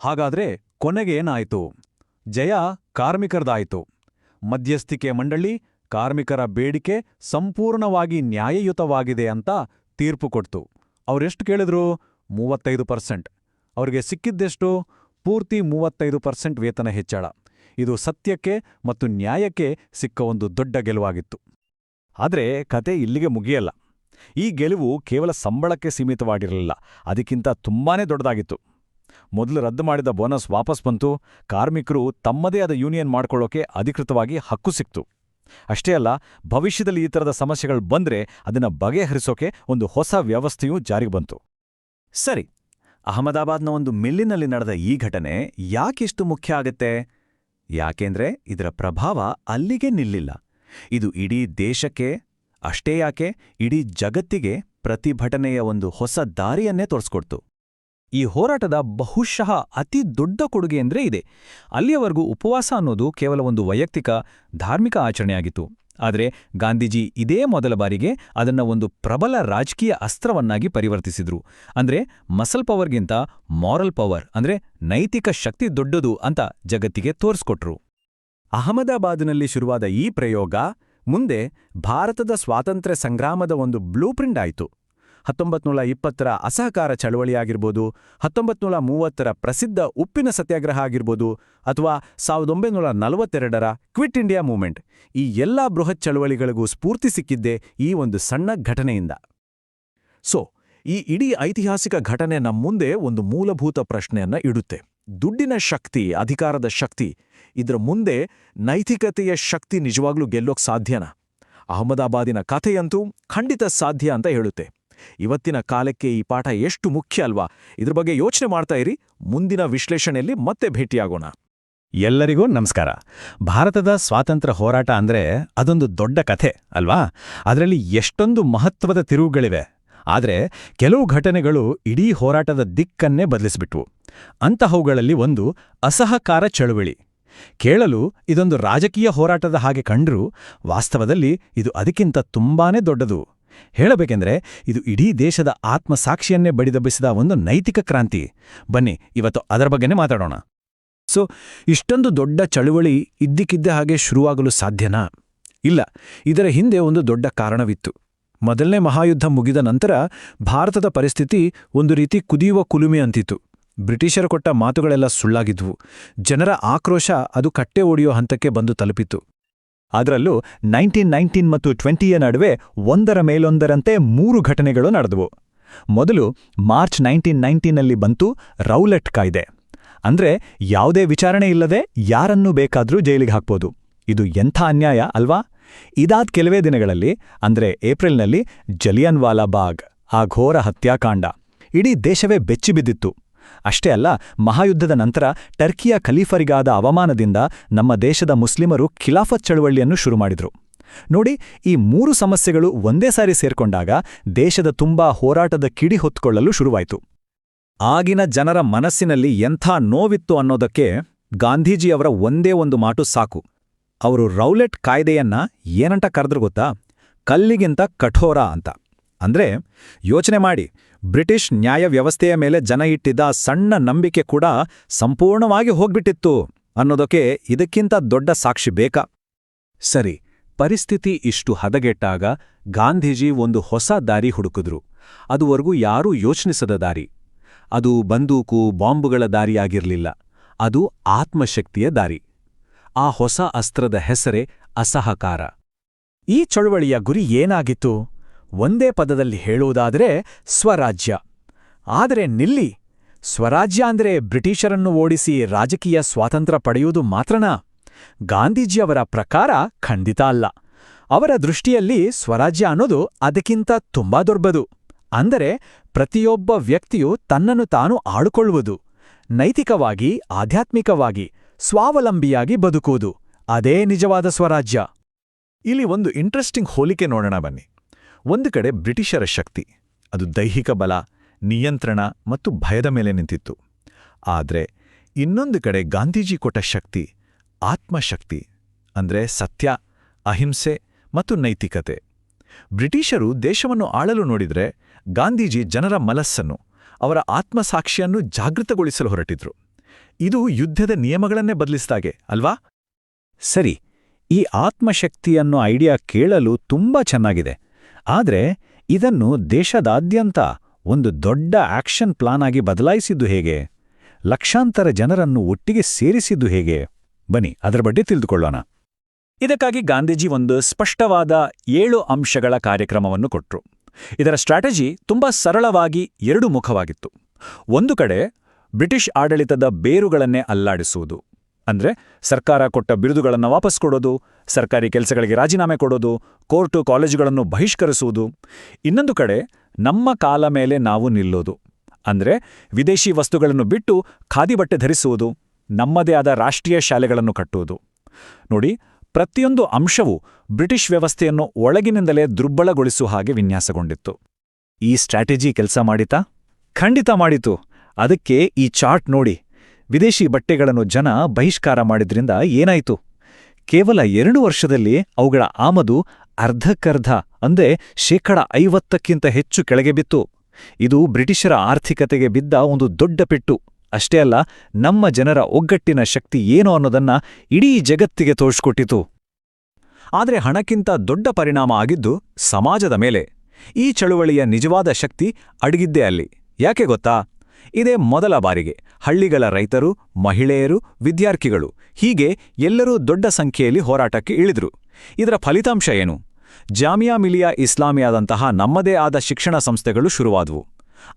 ಹಾಗಾದ್ರೆ ಕೊನೆಗೆ ಏನಾಯ್ತು? ಜಯ ಕಾರ್ಮಿಕರದಾಯಿತು. ಮಧ್ಯಸ್ಥಿಕೆ ಮಂಡಳಿ ಕಾರ್ಮಿಕರ ಬೇಡಿಕೆ ಸಂಪೂರ್ಣವಾಗಿ ನ್ಯಾಯಯುತವಾಗಿದೆ ಅಂತ ತೀರ್ಪು ಕೊಡ್ತು. ಅವರೆಷ್ಟು ಕೇಳಿದ್ರು? 35%. ಅವರಿಗೆ ಸಿಕ್ಕಿದ್ದೆಷ್ಟು? ಪೂರ್ತಿ 35% ವೇತನ ಹೆಚ್ಚಳ. ಇದು ಸತ್ಯಕ್ಕೆ ಮತ್ತು ನ್ಯಾಯಕ್ಕೆ ಸಿಕ್ಕ ಒಂದು ದೊಡ್ಡ ಗೆಲುವಾಗಿತ್ತು. ಆದರೆ ಕತೆ ಇಲ್ಲಿಗೆ ಮುಗಿಯಲ್ಲ. ಈ ಗೆಲುವು ಕೇವಲ ಸಂಬಳಕ್ಕೆ ಸೀಮಿತವಾಗಿರಲಿಲ್ಲ, ಅದಕ್ಕಿಂತ ತುಂಬಾನೇ ದೊಡ್ಡದಾಗಿತ್ತು. ಮೊದಲು ರದ್ದು ಮಾಡಿದ ಬೋನಸ್ ವಾಪಸ್ ಬಂತು. ಕಾರ್ಮಿಕರು ತಮ್ಮದೇ ಆದ ಯೂನಿಯನ್ ಮಾಡ್ಕೊಳ್ಳೋಕೆ ಅಧಿಕೃತವಾಗಿ ಹಕ್ಕು ಸಿಕ್ತು. ಅಷ್ಟೇ ಅಲ್ಲ, ಭವಿಷ್ಯದಲ್ಲಿ ಈ ಥರದ ಸಮಸ್ಯೆಗಳು ಬಂದ್ರೆ ಅದನ್ನ ಬಗೆಹರಿಸೋಕೆ ಒಂದು ಹೊಸ ವ್ಯವಸ್ಥೆಯೂ ಜಾರಿಗೆ ಬಂತು. ಸರಿ, ಅಹಮದಾಬಾದ್ನ ಒಂದು ಮಿಲ್ಲಿನಲ್ಲಿ ನಡೆದ ಈ ಘಟನೆ ಯಾಕೆಷ್ಟು ಮುಖ್ಯ ಆಗತ್ತೆ? ಯಾಕೆಂದ್ರೆ ಇದರ ಪ್ರಭಾವ ಅಲ್ಲಿಗೆ ನಿಲ್ಲಿಲ್ಲ. ಇದು ಇಡೀ ದೇಶಕ್ಕೆ, ಅಷ್ಟೇ ಯಾಕೆ ಇಡೀ ಜಗತ್ತಿಗೆ ಪ್ರತಿಭಟನೆಯ ಒಂದು ಹೊಸ ದಾರಿಯನ್ನೇ ತೋರಿಸ್ಕೊಡ್ತು. ಈ ಹೋರಾಟದ ಬಹುಶಃ ಅತಿ ದೊಡ್ಡ ಕೊಡುಗೆ ಅಂದ್ರೆ ಇದೆ. ಅಲ್ಲಿಯವರೆಗೂ ಉಪವಾಸ ಅನ್ನೋದು ಕೇವಲ ಒಂದು ವೈಯಕ್ತಿಕ ಧಾರ್ಮಿಕ ಆಚರಣೆಯಾಗಿತ್ತು. ಆದರೆ ಗಾಂಧೀಜಿ ಇದೇ ಮೊದಲ ಬಾರಿಗೆ ಅದನ್ನ ಒಂದು ಪ್ರಬಲ ರಾಜಕೀಯ ಅಸ್ತ್ರವನ್ನಾಗಿ ಪರಿವರ್ತಿಸಿದ್ರು. ಅಂದ್ರೆ ಮಸಲ್ ಪವರ್ಗಿಂತ ಮಾರಲ್ ಪವರ್ ಅಂದ್ರೆ ನೈತಿಕ ಶಕ್ತಿ ದೊಡ್ಡದು ಅಂತ ಜಗತ್ತಿಗೆ ತೋರಿಸ್ಕೊಟ್ರು. ಅಹಮದಾಬಾದಿನಲ್ಲಿ ಶುರುವಾದ ಈ ಪ್ರಯೋಗ ಮುಂದೆ ಭಾರತದ ಸ್ವಾತಂತ್ರ್ಯ ಸಂಗ್ರಾಮದ ಒಂದು ಬ್ಲೂಪ್ರಿಂಟ್ ಆಯಿತು. 1920ರ ಅಸಹಕಾರ ಚಳವಳಿಯಾಗಿರ್ಬೋದು, 1930ರ ಪ್ರಸಿದ್ಧ ಉಪ್ಪಿನ ಸತ್ಯಾಗ್ರಹ ಆಗಿರ್ಬೋದು, ಅಥವಾ 1942ರ ಕ್ವಿಟ್ ಇಂಡಿಯಾ ಮೂವ್ಮೆಂಟ್, ಈ ಎಲ್ಲಾ ಬೃಹತ್ ಚಳವಳಿಗಳಿಗೂ ಸ್ಫೂರ್ತಿ ಸಿಕ್ಕಿದ್ದೇ ಈ ಒಂದು ಸಣ್ಣ ಘಟನೆಯಿಂದ. ಸೊ ಈ ಇಡೀ ಐತಿಹಾಸಿಕ ಘಟನೆ ನಮ್ಮ ಮುಂದೆ ಒಂದು ಮೂಲಭೂತ ಪ್ರಶ್ನೆಯನ್ನ ಇಡುತ್ತೆ. ದುಡ್ಡಿನ ಶಕ್ತಿ, ಅಧಿಕಾರದ ಶಕ್ತಿ, ಇದರ ಮುಂದೆ ನೈತಿಕತೆಯ ಶಕ್ತಿ ನಿಜವಾಗ್ಲೂ ಗೆಲ್ಲೋಕ್ ಸಾಧ್ಯನಾ? ಅಹಮದಾಬಾದಿನ ಕಥೆಯಂತೂ ಖಂಡಿತ ಸಾಧ್ಯ ಅಂತ ಹೇಳುತ್ತೆ. ಇವತ್ತಿನ ಕಾಲಕ್ಕೆ ಈ ಪಾಠ ಎಷ್ಟು ಮುಖ್ಯ ಅಲ್ವಾ? ಇದ್ರ ಬಗ್ಗೆ ಯೋಚನೆ ಮಾಡ್ತಾ ಇರಿ. ಮುಂದಿನ ವಿಶ್ಲೇಷಣೆಯಲ್ಲಿ ಮತ್ತೆ ಭೇಟಿಯಾಗೋಣ. ಎಲ್ಲರಿಗೂ ನಮಸ್ಕಾರ. ಭಾರತದ ಸ್ವಾತಂತ್ರ್ಯ ಹೋರಾಟ ಅಂದ್ರೆ ಅದೊಂದು ದೊಡ್ಡ ಕಥೆ ಅಲ್ವಾ? ಅದರಲ್ಲಿ ಎಷ್ಟೊಂದು ಮಹತ್ವದ ತಿರುವುಗಳಿವೆ. ಆದರೆ ಕೆಲವು ಘಟನೆಗಳು ಇಡೀ ಹೋರಾಟದ ದಿಕ್ಕನ್ನೇ ಬದಲಿಸಿಬಿಟ್ವು. ಅಂತಹವುಗಳಲ್ಲಿ ಒಂದು ಅಸಹಕಾರ ಚಳುವಳಿ. ಕೇಳಲು ಇದೊಂದು ರಾಜಕೀಯ ಹೋರಾಟದ ಹಾಗೆ ಕಂಡ್ರೂ ವಾಸ್ತವದಲ್ಲಿ ಇದು ಅದಕ್ಕಿಂತ ತುಂಬಾನೇ ದೊಡ್ಡದು. ಹೇಳಬೇಕೆಂದ್ರೆ ಇದು ಇಡೀ ದೇಶದ ಆತ್ಮಸಾಕ್ಷಿಯನ್ನೇ ಬಡಿದೆಬ್ಬಿಸಿದ ಒಂದು ನೈತಿಕ ಕ್ರಾಂತಿ. ಬನ್ನಿ ಇವತ್ತು ಅದರ ಬಗ್ಗೆನೇ ಮಾತಾಡೋಣ. ಸೊ ಇಷ್ಟೊಂದು ದೊಡ್ಡ ಚಳುವಳಿ ಇದ್ದಕ್ಕಿದ್ದ ಹಾಗೆ ಶುರುವಾಗಲು ಸಾಧ್ಯನಾ? ಇಲ್ಲ, ಇದರ ಹಿಂದೆ ಒಂದು ದೊಡ್ಡ ಕಾರಣವಿತ್ತು. ಮೊದಲನೇ ಮಹಾಯುದ್ಧ ಮುಗಿದ ನಂತರ ಭಾರತದ ಪರಿಸ್ಥಿತಿ ಒಂದು ರೀತಿ ಕುದಿಯುವ ಕುಲುಮೆ ಅಂತಿತ್ತು. ಬ್ರಿಟಿಷರು ಕೊಟ್ಟ ಮಾತುಗಳೆಲ್ಲ ಸುಳ್ಳಾಗಿದ್ವು. ಜನರ ಆಕ್ರೋಶ ಅದು ಕಟ್ಟೆ ಒಡೆಯೋ ಹಂತಕ್ಕೆ ಬಂದು ತಲುಪಿತ್ತು. ಅದರಲ್ಲೂ 1919 ಮತ್ತು 20ಯ ನಡುವೆ ಒಂದರ ಮೇಲೊಂದರಂತೆ 3 ಘಟನೆಗಳು ನಡೆದವು. ಮೊದಲು ಮಾರ್ಚ್ 1919ನಲ್ಲಿ ಬಂತು ರೌಲೆಟ್ ಕಾಯ್ದೆ. ಅಂದ್ರೆ ಯಾವುದೇ ವಿಚಾರಣೆ ಇಲ್ಲದೆ ಯಾರನ್ನೂ ಬೇಕಾದ್ರೂ ಜೈಲಿಗೆ ಹಾಕ್ಬೋದು. ಇದು ಎಂಥ ಅನ್ಯಾಯ ಅಲ್ವಾ? ಇದಾದ ಕೆಲವೇ ದಿನಗಳಲ್ಲಿ ಅಂದ್ರೆ ಏಪ್ರಿಲ್ನಲ್ಲಿ ಜಲಿಯನ್ ವಾಲಾ ಬಾಗ್, ಆ ಘೋರ ಹತ್ಯಾಕಾಂಡ. ಇಡೀ ದೇಶವೇ ಬೆಚ್ಚಿಬಿದ್ದಿತ್ತು. ಅಷ್ಟೇ ಅಲ್ಲ, ಮಹಾಯುದ್ಧದ ನಂತರ ಟರ್ಕಿಯ ಖಲೀಫರಿಗಾದ ಅವಮಾನದಿಂದ ನಮ್ಮ ದೇಶದ ಮುಸ್ಲಿಮರು ಖಿಲಾಫತ್ ಚಳವಳಿಯನ್ನು ಶುರು ಮಾಡಿದ್ರು. ನೋಡಿ, ಈ 3 ಸಮಸ್ಯೆಗಳು ಒಂದೇ ಸಾರಿ ಸೇರ್ಕೊಂಡಾಗ ದೇಶದ ತುಂಬಾ ಹೋರಾಟದ ಕಿಡಿ ಹೊತ್ತುಕೊಳ್ಳಲು ಶುರುವಾಯಿತು. ಆಗಿನ ಜನರ ಮನಸ್ಸಿನಲ್ಲಿ ಎಂಥ ನೋವಿತ್ತು ಅನ್ನೋದಕ್ಕೆ ಗಾಂಧೀಜಿಯವರ ಒಂದೇ ಒಂದು ಮಾತು ಸಾಕು. ಅವರು ರೌಲೆಟ್ ಕಾಯ್ದೆಯನ್ನ ಏನಂತ ಕರೆದ್ರು ಗೊತ್ತಾ? ಕಲ್ಲಿಗಿಂತ ಕಠೋರ ಅಂತ. ಅಂದ್ರೆ ಯೋಚನೆ ಮಾಡಿ, ಬ್ರಿಟಿಷ್ ನ್ಯಾಯ ವ್ಯವಸ್ಥೆಯ ಮೇಲೆ ಜನ ಇಟ್ಟಿದ್ದ ಸಣ್ಣ ನಂಬಿಕೆ ಕೂಡ ಸಂಪೂರ್ಣವಾಗಿ ಹೋಗ್ಬಿಟ್ಟಿತ್ತು. ಅನ್ನೋದಕ್ಕೆ ಇದಕ್ಕಿಂತ ದೊಡ್ಡ ಸಾಕ್ಷಿ ಬೇಕಾ? ಸರಿ, ಪರಿಸ್ಥಿತಿ ಇಷ್ಟು ಹದಗೆಟ್ಟಾಗ ಗಾಂಧೀಜಿ ಒಂದು ಹೊಸ ದಾರಿ ಹುಡುಕಿದ್ರು. ಅದುವರೆಗೂ ಯಾರೂ ಯೋಚಿಸದ ದಾರಿ. ಅದು ಬಂದೂಕು ಬಾಂಬುಗಳ ದಾರಿಯಾಗಿರಲಿಲ್ಲ. ಅದು ಆತ್ಮಶಕ್ತಿಯ ದಾರಿ. ಆ ಹೊಸ ಅಸ್ತ್ರದ ಹೆಸರೇ ಅಸಹಕಾರ. ಈ ಚಳುವಳಿಯ ಗುರಿ ಏನಾಗಿತ್ತು? ಒಂದೇ ಪದದಲ್ಲಿ ಹೇಳುವುದಾದರೆ ಸ್ವರಾಜ್ಯ. ಆದರೆ ನಿಲ್ಲಿ, ಸ್ವರಾಜ್ಯ ಅಂದ್ರೆ ಬ್ರಿಟಿಷರನ್ನು ಓಡಿಸಿ ರಾಜಕೀಯ ಸ್ವಾತಂತ್ರ್ಯ ಪಡೆಯುವುದು ಮಾತ್ರನಾ? ಗಾಂಧೀಜಿಯವರ ಪ್ರಕಾರ ಖಂಡಿತ ಅಲ್ಲ. ಅವರ ದೃಷ್ಟಿಯಲ್ಲಿ ಸ್ವರಾಜ್ಯ ಅನ್ನೋದು ಅದಕ್ಕಿಂತ ತುಂಬಾ ದೊಡ್ಡದು. ಅಂದರೆ ಪ್ರತಿಯೊಬ್ಬ ವ್ಯಕ್ತಿಯು ತನ್ನನ್ನು ತಾನು ಆಳುಕೊಳ್ಳುವುದು, ನೈತಿಕವಾಗಿ ಆಧ್ಯಾತ್ಮಿಕವಾಗಿ ಸ್ವಾವಲಂಬಿಯಾಗಿ ಬದುಕುವುದು. ಅದೇ ನಿಜವಾದ ಸ್ವರಾಜ್ಯ. ಇಲ್ಲಿ ಒಂದು ಇಂಟ್ರೆಸ್ಟಿಂಗ್ ಹೋಲಿಕೆ ನೋಡೋಣ ಬನ್ನಿ. ಒಂದು ಕಡೆ ಬ್ರಿಟಿಷರ ಶಕ್ತಿ, ಅದು ದೈಹಿಕ ಬಲ, ನಿಯಂತ್ರಣ ಮತ್ತು ಭಯದ ಮೇಲೆ ನಿಂತಿತ್ತು. ಆದರೆ ಇನ್ನೊಂದು ಕಡೆ ಗಾಂಧೀಜಿ ಕೊಟ್ಟ ಶಕ್ತಿ ಆತ್ಮಶಕ್ತಿ, ಅಂದ್ರೆ ಸತ್ಯ, ಅಹಿಂಸೆ ಮತ್ತು ನೈತಿಕತೆ. ಬ್ರಿಟಿಷರು ದೇಶವನ್ನು ಆಳಲು ನೋಡಿದ್ರೆ, ಗಾಂಧೀಜಿ ಜನರ ಮನಸ್ಸನ್ನು, ಅವರ ಆತ್ಮಸಾಕ್ಷಿಯನ್ನು ಜಾಗೃತಗೊಳಿಸಲು ಹೊರಟಿದ್ರು. ಇದು ಯುದ್ಧದ ನಿಯಮಗಳನ್ನೇ ಬದಲಿಸಿದಾಗೆ ಅಲ್ವಾ? ಸರಿ, ಈ ಆತ್ಮಶಕ್ತಿಯನ್ನು ಐಡಿಯಾ ಕೇಳಲು ತುಂಬಾ ಚೆನ್ನಾಗಿದೆ. ಆದರೆ ಇದನ್ನು ದೇಶದಾದ್ಯಂತ ಒಂದು ದೊಡ್ಡ ಆಕ್ಷನ್ ಪ್ಲಾನ್ ಆಗಿ ಬದಲಾಯಿಸಿದ್ದು ಹೇಗೆ? ಲಕ್ಷಾಂತರ ಜನರನ್ನು ಒಟ್ಟಿಗೆ ಸೇರಿಸಿದ್ದು ಹೇಗೆ? ಬನ್ನಿ ಅದರ ಬಗ್ಗೆ ತಿಳಿದುಕೊಳ್ಳೋಣ. ಇದಕ್ಕಾಗಿ ಗಾಂಧೀಜಿ ಒಂದು ಸ್ಪಷ್ಟವಾದ 7 ಅಂಶಗಳ ಕಾರ್ಯಕ್ರಮವನ್ನು ಕೊಟ್ರು. ಇದರ ಸ್ಟ್ರಾಟಜಿ ತುಂಬಾ ಸರಳವಾಗಿ 2 ಮುಖವಾಗಿತ್ತು. ಒಂದು ಕಡೆ ಬ್ರಿಟಿಷ್ ಆಡಳಿತದ ಬೇರುಗಳನ್ನೇ ಅಲ್ಲಾಡಿಸುವುದು, ಅಂದ್ರೆ ಸರ್ಕಾರ ಕೊಟ್ಟ ಬಿರುದುಗಳನ್ನು ವಾಪಸ್ ಕೊಡೋದು, ಸರ್ಕಾರಿ ಕೆಲಸಗಳಿಗೆ ರಾಜೀನಾಮೆ ಕೊಡೋದು, ಕೋರ್ಟು ಕಾಲೇಜುಗಳನ್ನು ಬಹಿಷ್ಕರಿಸುವುದು. ಇನ್ನೊಂದು ಕಡೆ ನಮ್ಮ ಕಾಲ ಮೇಲೆ ನಾವು ನಿಲ್ಲೋದು, ಅಂದ್ರೆ ವಿದೇಶಿ ವಸ್ತುಗಳನ್ನು ಬಿಟ್ಟು ಖಾದಿ ಬಟ್ಟೆ ಧರಿಸುವುದು, ನಮ್ಮದೇ ಆದ ರಾಷ್ಟ್ರೀಯ ಶಾಲೆಗಳನ್ನು ಕಟ್ಟುವುದು. ನೋಡಿ, ಪ್ರತಿಯೊಂದು ಅಂಶವೂ ಬ್ರಿಟಿಷ್ ವ್ಯವಸ್ಥೆಯನ್ನು ಒಳಗಿನಿಂದಲೇ ದುರ್ಬಲಗೊಳಿಸುವ ಹಾಗೆ ವಿನ್ಯಾಸಗೊಂಡಿತ್ತು. ಈ ಸ್ಟ್ರಾಟಜಿ ಕೆಲಸ ಮಾಡಿತಾ? ಖಂಡಿತ ಮಾಡಿತು. ಅದಕ್ಕೆ ಈ ಚಾರ್ಟ್ ನೋಡಿ. ವಿದೇಶಿ ಬಟ್ಟೆಗಳನ್ನು ಜನ ಬಹಿಷ್ಕಾರ ಮಾಡಿದ್ರಿಂದ ಏನಾಯಿತು? ಕೇವಲ 2 ವರ್ಷದಲ್ಲಿ ಅವುಗಳ ಆಮದು ಅರ್ಧಕ್ಕರ್ಧ, ಅಂದ್ರೆ 50% ಹೆಚ್ಚು ಕೆಳಗೆ ಬಿತ್ತು. ಇದು ಬ್ರಿಟಿಷರ ಆರ್ಥಿಕತೆಗೆ ಬಿದ್ದ ಒಂದು ದೊಡ್ಡ ಪೆಟ್ಟು. ಅಷ್ಟೇ ಅಲ್ಲ, ನಮ್ಮ ಜನರ ಒಗ್ಗಟ್ಟಿನ ಶಕ್ತಿ ಏನು ಅನ್ನೋದನ್ನ ಇಡೀ ಜಗತ್ತಿಗೆ ತೋರಿಸ್ಕೊಟ್ಟಿತು. ಆದರೆ ಹಣಕ್ಕಿಂತ ದೊಡ್ಡ ಪರಿಣಾಮ ಆಗಿದ್ದು ಸಮಾಜದ ಮೇಲೆ. ಈ ಚಳುವಳಿಯ ನಿಜವಾದ ಶಕ್ತಿ ಅಡಗಿದ್ದೇ ಅಲ್ಲಿ. ಯಾಕೆ ಗೊತ್ತಾ? ಇದೇ ಮೊದಲ ಬಾರಿಗೆ ಹಳ್ಳಿಗಳ ರೈತರು, ಮಹಿಳೆಯರು, ವಿದ್ಯಾರ್ಥಿಗಳು ಹೀಗೆ ಎಲ್ಲರೂ ದೊಡ್ಡ ಸಂಖ್ಯೆಯಲ್ಲಿ ಹೋರಾಟಕ್ಕೆ ಇಳಿದ್ರು. ಇದರ ಫಲಿತಾಂಶ ಏನು? ಜಾಮಿಯಾ ಮಿಲಿಯಾ ಇಸ್ಲಾಮಿಯಾದಂತಹ ನಮ್ಮದೇ ಆದ ಶಿಕ್ಷಣ ಸಂಸ್ಥೆಗಳು ಶುರುವಾದವು.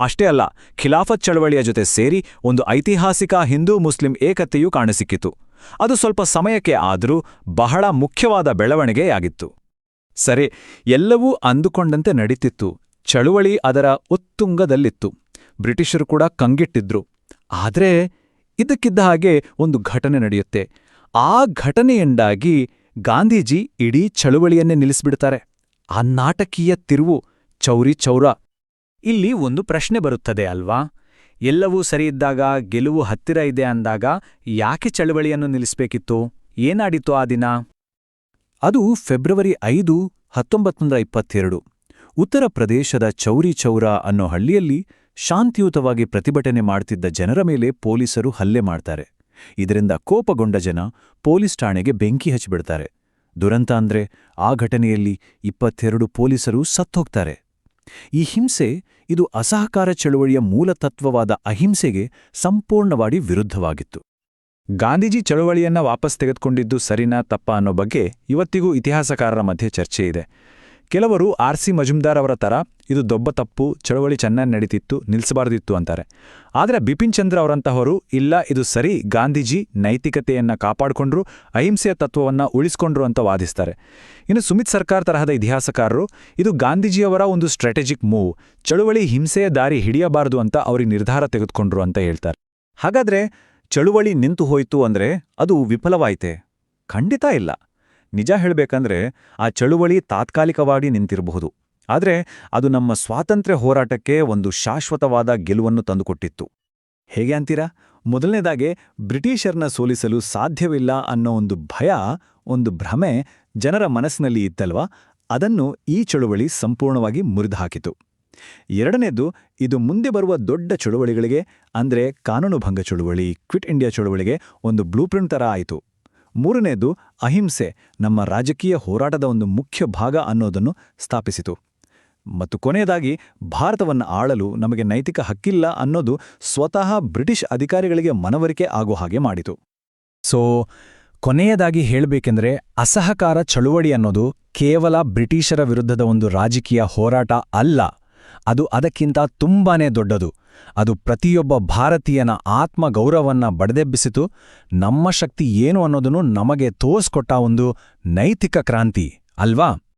ಅಷ್ಟೇ ಅಲ್ಲ, ಖಿಲಾಫತ್ ಚಳವಳಿಯ ಜೊತೆ ಸೇರಿ ಒಂದು ಐತಿಹಾಸಿಕ ಹಿಂದೂ ಮುಸ್ಲಿಂ ಏಕತೆಯೂ ಕಾಣಸಿಕ್ಕಿತು. ಅದು ಸ್ವಲ್ಪ ಸಮಯಕ್ಕೆ ಆದರೂ ಬಹಳ ಮುಖ್ಯವಾದ ಬೆಳವಣಿಗೆಯಾಗಿತ್ತು. ಸರಿ, ಎಲ್ಲವೂ ಅಂದುಕೊಂಡಂತೆ ನಡೀತಿತ್ತು. ಚಳುವಳಿ ಅದರ ಉತ್ತುಂಗದಲ್ಲಿತ್ತು. ಬ್ರಿಟಿಷರು ಕೂಡ ಕಂಗೆಟ್ಟಿದ್ರು. ಆದ್ರೆ ಇದಕ್ಕಿದ್ದ ಹಾಗೆ ಒಂದು ಘಟನೆ ನಡೆಯುತ್ತೆ. ಆ ಘಟನೆಯಿಂದಾಗಿ ಗಾಂಧೀಜಿ ಇಡೀ ಚಳುವಳಿಯನ್ನೇ ನಿಲ್ಲಿಸ್ಬಿಡ್ತಾರೆ. ಆ ನಾಟಕೀಯ ತಿರುವು, ಚೌರಿ ಚೌರ. ಇಲ್ಲಿ ಒಂದು ಪ್ರಶ್ನೆ ಬರುತ್ತದೆ ಅಲ್ವಾ? ಎಲ್ಲವೂ ಸರಿಯಿದ್ದಾಗ, ಗೆಲುವು ಹತ್ತಿರ ಇದೆ ಅಂದಾಗ ಯಾಕೆ ಚಳುವಳಿಯನ್ನು ನಿಲ್ಲಿಸಬೇಕಿತ್ತು? ಏನಾಡಿತು ಆ ದಿನ? ಅದು ಫೆಬ್ರವರಿ 5, 1922. ಉತ್ತರ ಪ್ರದೇಶದ ಚೌರಿ ಚೌರ ಅನ್ನೋ ಹಳ್ಳಿಯಲ್ಲಿ ಶಾಂತಿಯುತವಾಗಿ ಪ್ರತಿಭಟನೆ ಮಾಡ್ತಿದ್ದ ಜನರ ಮೇಲೆ ಪೊಲೀಸರು ಹಲ್ಲೆ ಮಾಡ್ತಾರೆ. ಇದರಿಂದ ಕೋಪಗೊಂಡ ಜನ ಪೊಲೀಸ್ ಠಾಣೆಗೆ ಬೆಂಕಿ ಹಚ್ಚಿಬಿಡ್ತಾರೆ. ದುರಂತ ಅಂದ್ರೆ ಆ ಘಟನೆಯಲ್ಲಿ 22 ಪೊಲೀಸರು ಸತ್ತೋಗ್ತಾರೆ. ಈ ಹಿಂಸೆ, ಇದು ಅಸಹಕಾರ ಚಳುವಳಿಯ ಮೂಲತತ್ವವಾದ ಅಹಿಂಸೆಗೆ ಸಂಪೂರ್ಣವಾಗಿ ವಿರುದ್ಧವಾಗಿತ್ತು. ಗಾಂಧೀಜಿ ಚಳುವಳಿಯನ್ನ ವಾಪಸ್ ತೆಗೆದುಕೊಂಡಿದ್ದು ಸರಿನಾ ತಪ್ಪಾ ಅನ್ನೋ ಬಗ್ಗೆ ಇವತ್ತಿಗೂ ಇತಿಹಾಸಕಾರರ ಮಧ್ಯೆ ಚರ್ಚೆ ಇದೆ. ಕೆಲವರು R.C. ಮಜುಮ್ದಾರ್ ಅವರ ತರ ಇದು ದೊಡ್ಡ ತಪ್ಪು, ಚಳವಳಿ ಚೆನ್ನಾಗಿ ನಡೀತಿತ್ತು, ನಿಲ್ಲಿಸಬಾರ್ದಿತ್ತು ಅಂತಾರೆ. ಆದರೆ ಬಿಪಿನ್ ಚಂದ್ರ ಅವರಂತಹವರು ಇಲ್ಲ, ಇದು ಸರಿ, ಗಾಂಧೀಜಿ ನೈತಿಕತೆಯನ್ನ ಕಾಪಾಡಿಕೊಂಡ್ರು, ಅಹಿಂಸೆಯ ತತ್ವವನ್ನ ಉಳಿಸ್ಕೊಂಡ್ರು ಅಂತ ವಾದಿಸ್ತಾರೆ. ಇನ್ನು ಸುಮಿತ್ ಸರ್ಕಾರ್ ತರಹದ ಇತಿಹಾಸಕಾರರು ಇದು ಗಾಂಧೀಜಿಯವರ ಒಂದು ಸ್ಟ್ರಾಟಜಿಕ್ ಮೂವ್, ಚಳುವಳಿ ಹಿಂಸೆಯ ದಾರಿ ಹಿಡಿಯಬಾರದು ಅಂತ ಅವ್ರಿಗೆ ನಿರ್ಧಾರ ತೆಗೆದುಕೊಂಡ್ರು ಅಂತ ಹೇಳ್ತಾರೆ. ಹಾಗಾದ್ರೆ ಚಳುವಳಿ ನಿಂತು ಹೋಯ್ತು ಅಂದ್ರೆ ಅದು ವಿಫಲವಾಯ್ತೆ? ಖಂಡಿತ ಇಲ್ಲ. ನಿಜ ಹೇಳಬೇಕಂದ್ರೆ ಆ ಚಳುವಳಿ ತಾತ್ಕಾಲಿಕವಾಗಿ ನಿಂತಿರಬಹುದು. ಆದರೆ ಅದು ನಮ್ಮ ಸ್ವಾತಂತ್ರ್ಯ ಹೋರಾಟಕ್ಕೆ ಒಂದು ಶಾಶ್ವತವಾದ ಗೆಲುವನ್ನು ತಂದುಕೊಟ್ಟಿತ್ತು. ಹೇಗೆ ಅಂತೀರಾ? ಮೊದಲನೇದಾಗೆ ಬ್ರಿಟಿಷರ್ನ ಸೋಲಿಸಲು ಸಾಧ್ಯವಿಲ್ಲ ಅನ್ನೋ ಒಂದು ಭಯ, ಒಂದು ಭ್ರಮೆ ಜನರ ಮನಸ್ಸಿನಲ್ಲಿ ಇತ್ತಲ್ವಾ, ಅದನ್ನು ಈ ಚಳುವಳಿ ಸಂಪೂರ್ಣವಾಗಿ ಮುರಿದುಹಾಕಿತು. ಎರಡನೇದು, ಇದು ಮುಂದೆ ಬರುವ ದೊಡ್ಡ ಚಳುವಳಿಗಳಿಗೆ ಅಂದ್ರೆ ಕಾನೂನುಭಂಗ ಚಳುವಳಿ, ಕ್ವಿಟ್ ಇಂಡಿಯಾ ಚಳುವಳಿಗೆ ಒಂದು ಬ್ಲೂಪ್ರಿಂಟ್ ಥರ ಆಯಿತು. ಮೂರನೇದು, ಅಹಿಂಸೆ ನಮ್ಮ ರಾಜಕೀಯ ಹೋರಾಟದ ಒಂದು ಮುಖ್ಯ ಭಾಗ ಅನ್ನೋದನ್ನು ಸ್ಥಾಪಿಸಿತು. ಮತ್ತು ಕೊನೆಯದಾಗಿ, ಭಾರತವನ್ನು ಆಳಲು ನಮಗೆ ನೈತಿಕ ಹಕ್ಕಿಲ್ಲ ಅನ್ನೋದು ಸ್ವತಃ ಬ್ರಿಟಿಷ್ ಅಧಿಕಾರಿಗಳಿಗೆ ಮನವರಿಕೆ ಆಗೋ ಹಾಗೆ ಮಾಡಿತು. ಸೊ ಕೊನೆಯದಾಗಿ ಹೇಳಬೇಕೆಂದ್ರೆ, ಅಸಹಕಾರ ಚಳುವಳಿ ಅನ್ನೋದು ಕೇವಲ ಬ್ರಿಟಿಷರ ವಿರುದ್ಧದ ಒಂದು ರಾಜಕೀಯ ಹೋರಾಟ ಅಲ್ಲ, ಅದು ಅದಕ್ಕಿಂತ ತುಂಬಾನೇ ದೊಡ್ಡದು. ಅದು ಪ್ರತಿಯೊಬ್ಬ ಭಾರತೀಯನ ಆತ್ಮಗೌರವವನ್ನ ಬಡಿದೆಬ್ಬಿಸಿತು, ನಮ್ಮ ಶಕ್ತಿ ಏನು ಅನ್ನೋದನ್ನು ನಮಗೆ ತೋರಿಸ್ಕೊಟ್ಟ ಒಂದು ನೈತಿಕ ಕ್ರಾಂತಿ ಅಲ್ವಾ?